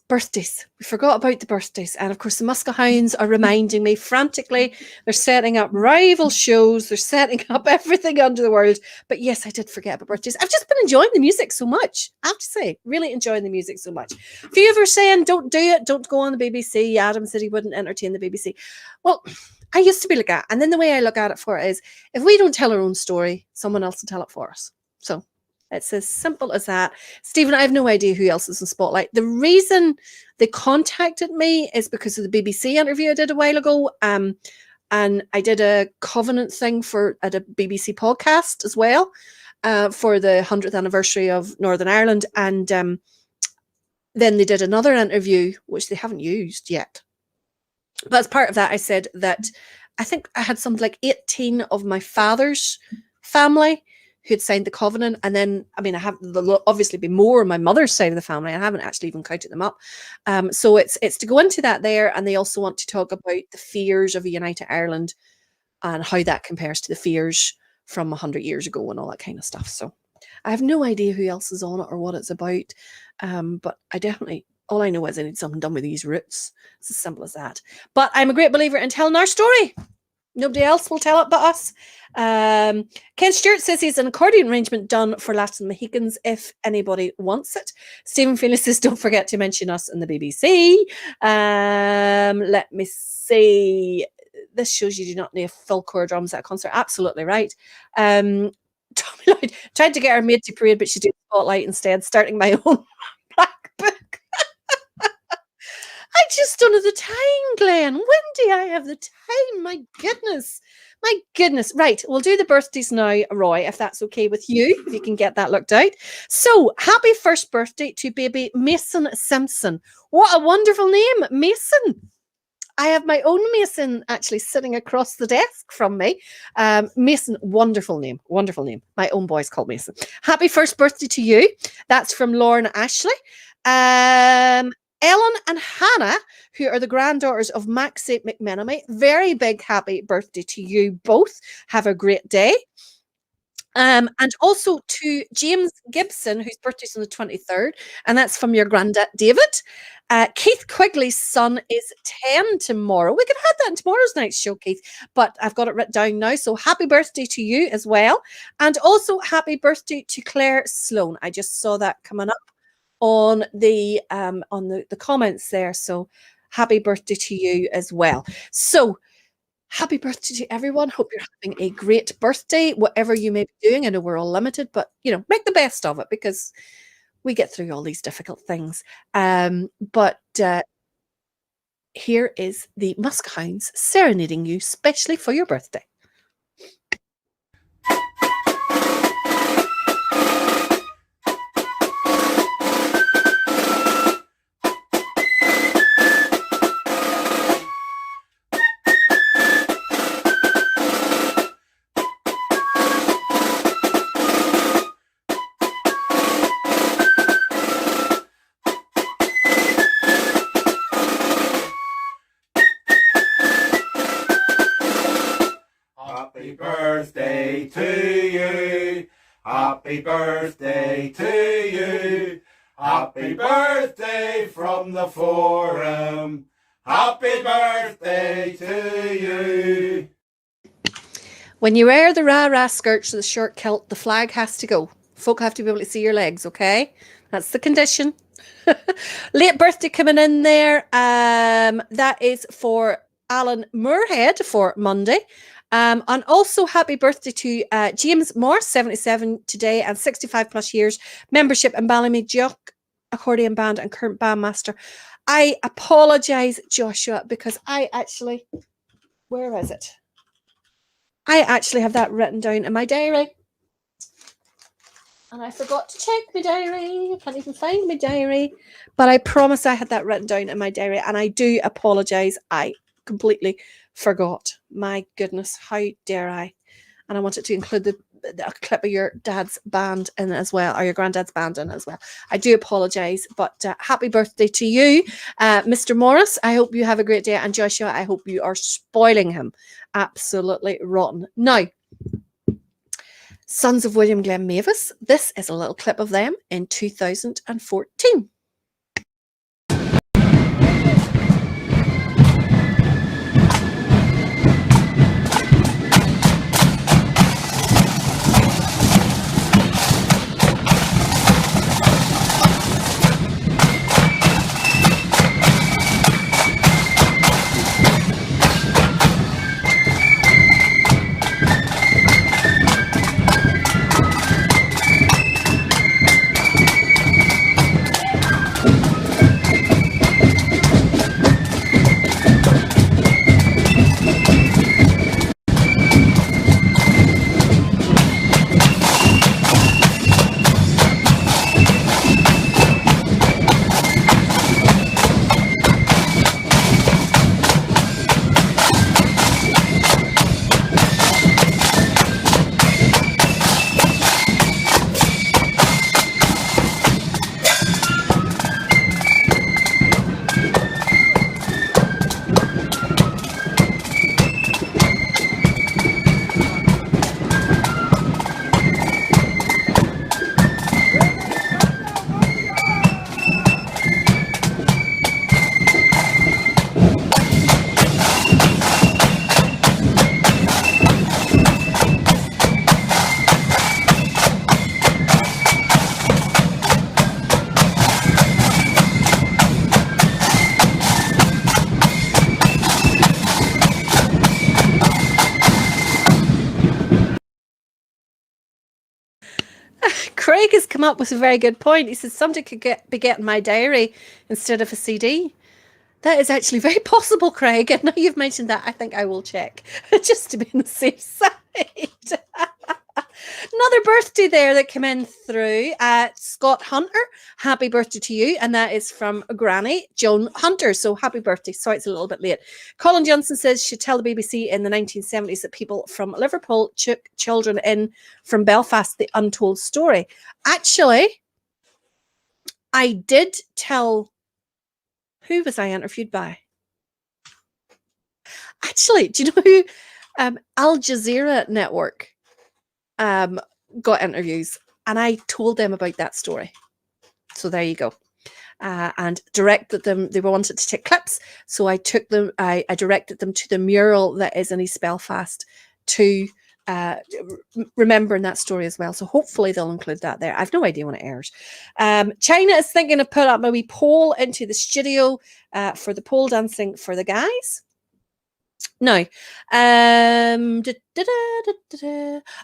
Birthdays. We forgot about the birthdays. And of course, the Musca Hounds are reminding me frantically. They're setting up rival shows. They're setting up everything under the world. But yes, I did forget about birthdays. I've just been enjoying the music so much. I have to say, really enjoying the music so much. A few of you are saying, don't do it. Don't go on the BBC. Adam said he wouldn't entertain the BBC. Well, I used to be like that. And then the way I look at it for it is, if we don't tell our own story, someone else will tell it for us. So it's as simple as that. Stephen, I have no idea who else is in Spotlight. The reason they contacted me is because of the BBC interview I did a while ago. And I did a covenant thing at a BBC podcast as well for the 100th anniversary of Northern Ireland. And then they did another interview, which they haven't used yet. But as part of that, I said that I think I had something like 18 of my father's family who had signed the covenant. And then, I mean, there'll obviously be more on my mother's side of the family. I haven't actually even counted them up. So it's to go into that there. And they also want to talk about the fears of a united Ireland and how that compares to the fears from 100 years ago and all that kind of stuff. So I have no idea who else is on it or what it's about. But I definitely, all I know is I need something done with these roots. It's as simple as that. But I'm a great believer in telling our story. Nobody else will tell it but us. Ken Stewart says he's an accordion arrangement done for Latin Mohicans if anybody wants it. Stephen Phoenix says, don't forget to mention us in the BBC. Let me see. This shows you do not need full core drums at a concert. Absolutely right. Tommy Lloyd tried to get her maid to parade, but she's doing Spotlight instead, starting my own black book. I just don't have the time, Glenn. When do I have the time? My goodness. My goodness. Right. We'll do the birthdays now, Roy, if that's okay with you, if you can get that looked out. So, happy first birthday to baby Mason Simpson. What a wonderful name, Mason. I have my own Mason actually sitting across the desk from me. Mason, wonderful name. Wonderful name. My own boy's called Mason. Happy first birthday to you. That's from Lauren Ashley. Ellen and Hannah, who are the granddaughters of Maxie McMenamy, very big happy birthday to you both. Have a great day. And also to James Gibson, whose birthday's on the 23rd, and that's from your granddad, David. Keith Quigley's son is 10 tomorrow. We could have had that in tomorrow's night's show, Keith, but I've got it written down now. So happy birthday to you as well. And also happy birthday to Claire Sloan. I just saw that coming up on the comments there. So happy birthday to you as well. So happy birthday to everyone. Hope you're having a great birthday, whatever you may be doing. I know we're all limited, but make the best of it because we get through all these difficult things. But here is the Musk Hounds serenading you specially for your birthday. Happy birthday to you. Happy birthday to you. Happy birthday from the forum. Happy birthday to you. When you wear the rah-rah skirts or the short kilt, the flag has to go. Folk have to be able to see your legs, okay? That's the condition. Late birthday coming in there. That is for Alan Moorhead for Monday. And also happy birthday to James Moore, 77 today and 65 plus years. Membership in Ballymead Jock Accordion Band and current bandmaster. I apologise, Joshua, because where is it? I actually have that written down in my diary. And I forgot to check my diary. I can't even find my diary. But I promise I had that written down in my diary. And I do apologise. I completely forgot. My goodness, how dare I? and I wanted to include a clip of your dad's band in as well, or your granddad's band in as well. I do apologise, but happy birthday to you, Mr. Morris. I hope you have a great day, and Joshua, I hope you are spoiling him absolutely rotten. Now, Sons of William Glenn Mavis, this is a little clip of them in 2014. Craig has come up with a very good point. He says somebody could be getting my diary instead of a CD. That is actually very possible, Craig. And now you've mentioned that, I think I will check just to be on the safe side. Another birthday there that came in through. Scott Hunter, happy birthday to you. And that is from Granny Joan Hunter. So happy birthday. Sorry, it's a little bit late. Colin Johnson says, should tell the BBC in the 1970s that people from Liverpool took children in from Belfast, the untold story. Actually, I did tell... Who was I interviewed by? Actually, do you know who? Al Jazeera Network got interviews, and I told them about that story. So there you go. And directed them. They wanted to take clips, so I took them. I directed them to the mural that is in East Belfast to remembering that story as well. So hopefully they'll include that there. I've no idea when it airs. China is thinking of putting up a wee poll into the studio for the pole dancing for the guys. No.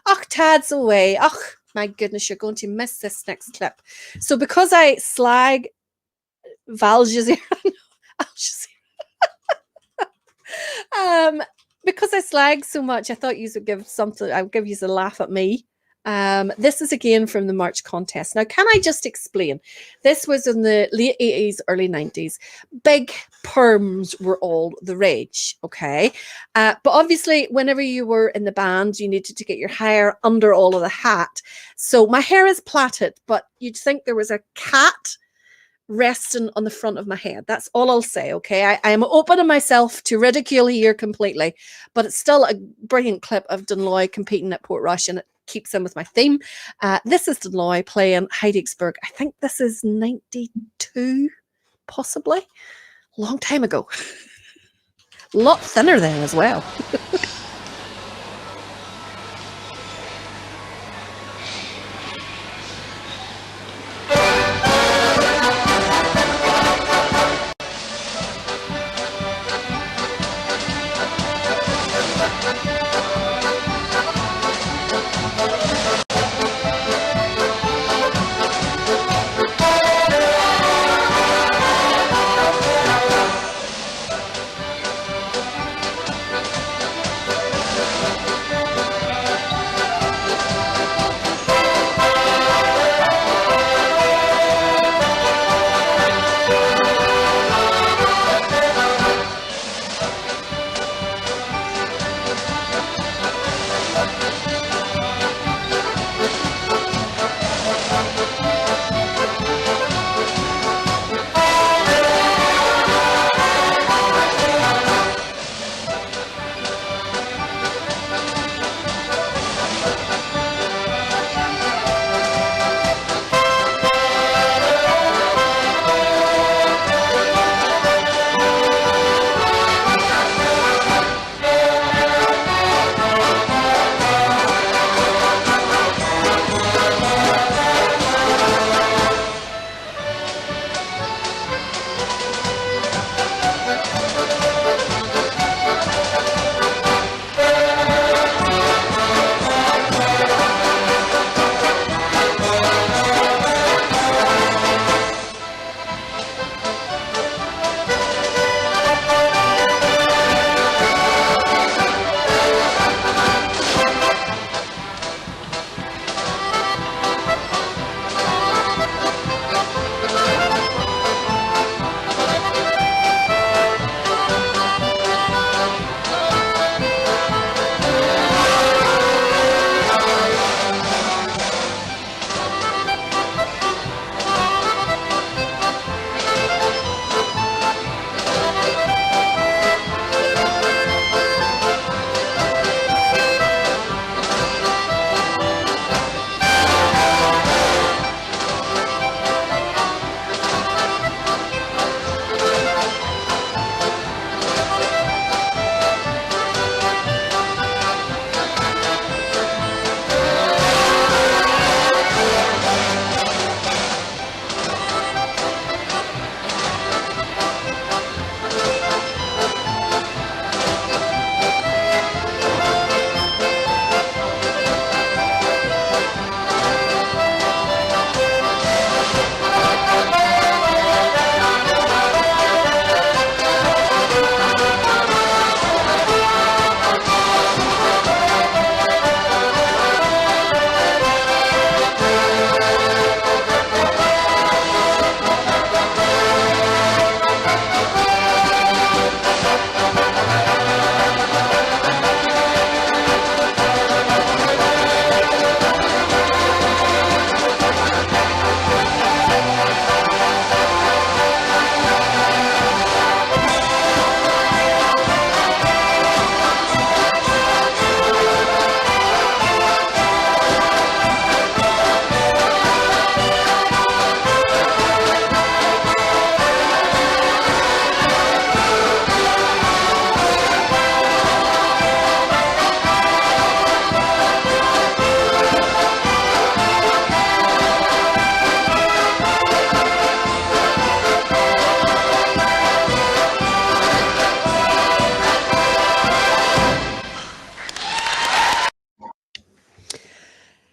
Och, Tad's away. Och, my goodness, you're going to miss this next clip. So because I slag Val Jazeera, because I slag so much, I thought you would give something. I would give you a laugh at me. This is again from the March contest. Now, can I just explain? This was in the late 80s, early 90s. Big perms were all the rage, okay? But obviously, whenever you were in the band, you needed to get your hair under all of the hat. So my hair is plaited, but you'd think there was a cat resting on the front of my head. That's all I'll say, okay? I am opening myself to ridicule here completely, but it's still a brilliant clip of Dunloy competing at Portrush, and it keeps in with my theme. This is Dunloy playing Heidelberg. I think this is 92, possibly. Long time ago. A lot thinner then as well.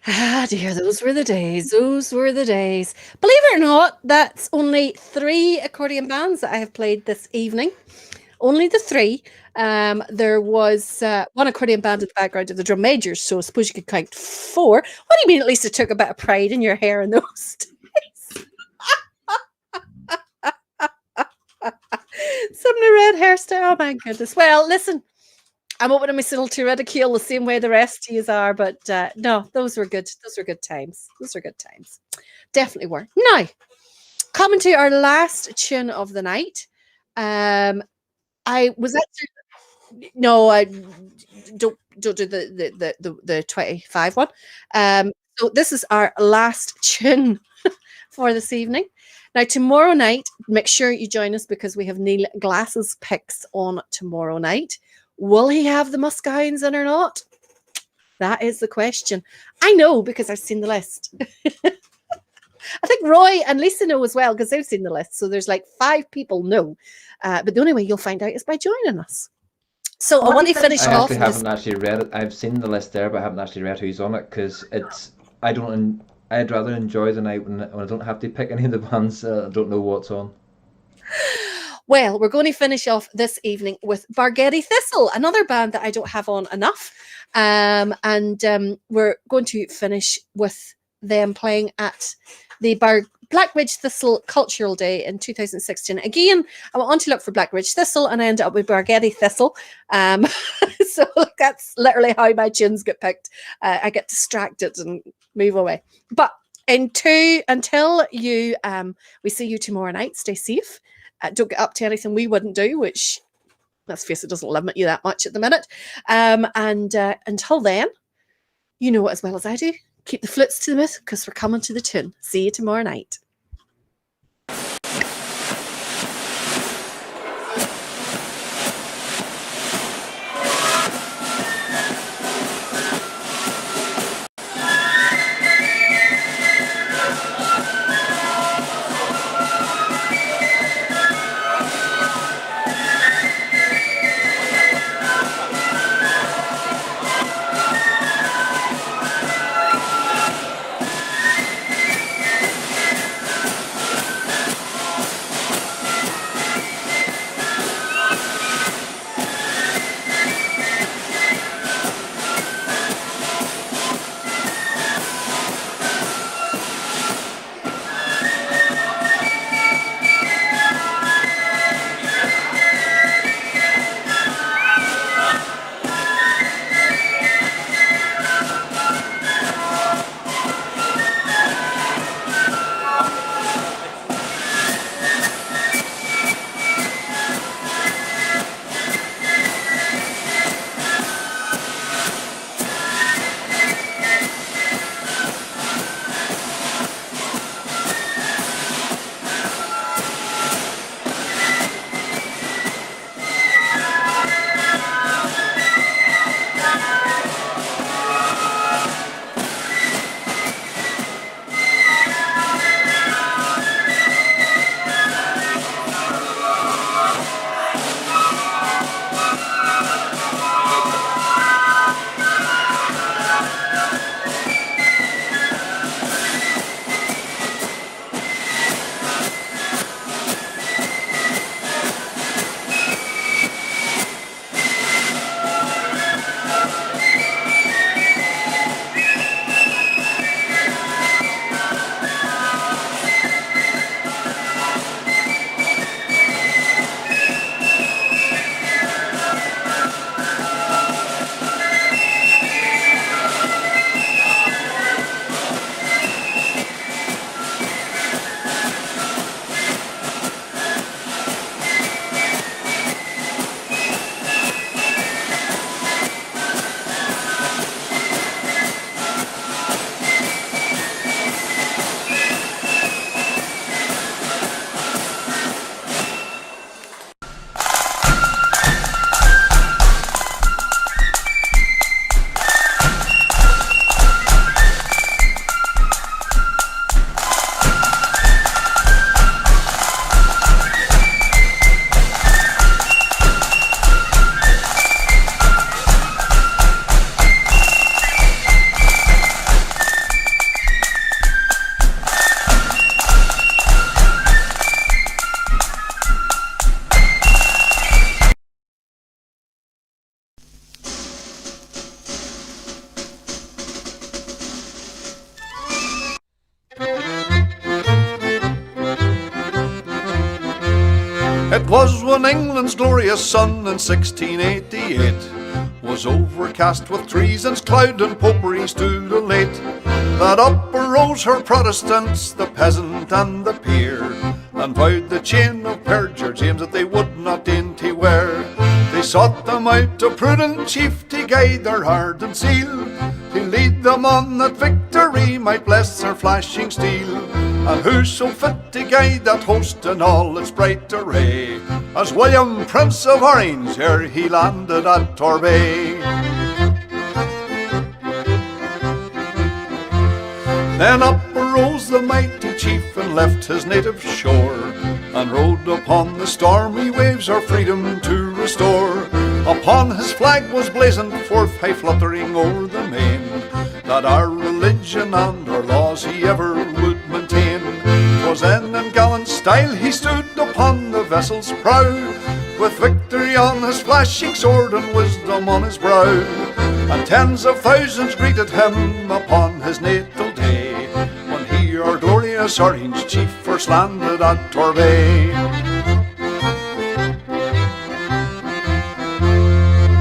Ah, dear, those were the days. Those were the days. Believe it or not, that's only 3 accordion bands that I have played this evening. Only the 3. There was one accordion band in the background of the drum majors, so I suppose you could count 4. What do you mean? At least it took a bit of pride in your hair in those days. Some of the red hairstyle. Oh my goodness. Well, listen, I'm opening myself to ridicule the same way the rest of you are, but no, those were good. Those were good times. Those were good times. Definitely were. Now, coming to our last tune of the night. I was actually no, I don't do the 25 one. So this is our last tune for this evening. Now, tomorrow night, make sure you join us because we have Neil Glass's picks on tomorrow night. Will he have the Muscines in or not? That is the question. I know because I've seen the list. I think Roy and Lisa know as well because they've seen the list. So there's like 5 people know. But the only way you'll find out is by joining us. So I want to finish I off. actually haven't actually read it. I've seen the list there, but I haven't actually read who's on it because it's. I don't. I'd rather enjoy the night when I don't have to pick any of the bands. I don't know what's on. Well, we're going to finish off this evening with Bargetti Thistle, another band that I don't have on enough. We're going to finish with them playing at the Blackridge Thistle Cultural Day in 2016. Again, I went on to look for Blackridge Thistle and I ended up with Bargetti Thistle. So that's literally how my tunes get picked. I get distracted and move away. But until you, we see you tomorrow night, stay safe. Don't get up to anything we wouldn't do, which, let's face it, doesn't limit you that much at the minute. Until then, you know it as well as I do. Keep the flutes to the myth because we're coming to the tune. See you tomorrow night. It was when England's glorious sun in 1688 was overcast with treason's cloud and popery stood elate, that up arose her Protestants, the peasant and the peer, and vowed the chain of perjure James that they would not dainty wear. They sought them out a prudent chief to guide their ardent zeal, to lead them on that victory might bless their flashing steel. And who so fit to guide that host in all its bright array as William, Prince of Orange, ere he landed at Torbay? Then up arose the mighty chief and left his native shore, and rode upon the stormy waves our freedom to restore. Upon his flag was blazoned forth, high fluttering o'er the main, that our religion and our laws he ever would maintain. 'Twas then in gallant style he stood upon the vessel's prow, with victory on his flashing sword and wisdom on his brow. And tens of thousands greeted him upon his natal day, when he, our glorious Orange chief, first landed at Torbay.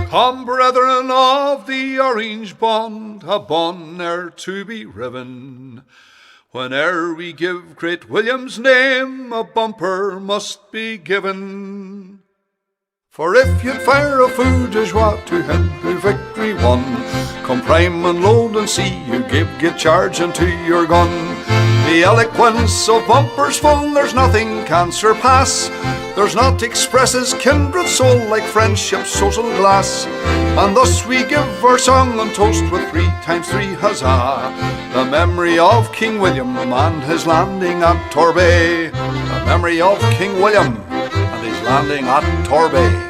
Come, brethren of the Orange bond, a bond ne'er to be riven. Whene'er we give great William's name, a bumper must be given. For if you'd fire a feu de joie to him who victory won, come prime and load and see you give charge into your gun. The eloquence of bumpers full, there's nothing can surpass. There's naught expresses kindred soul like friendship's social glass. And thus we give our song and toast with 3 times 3 huzzah, the memory of King William and his landing at Torbay. The memory of King William and his landing at Torbay.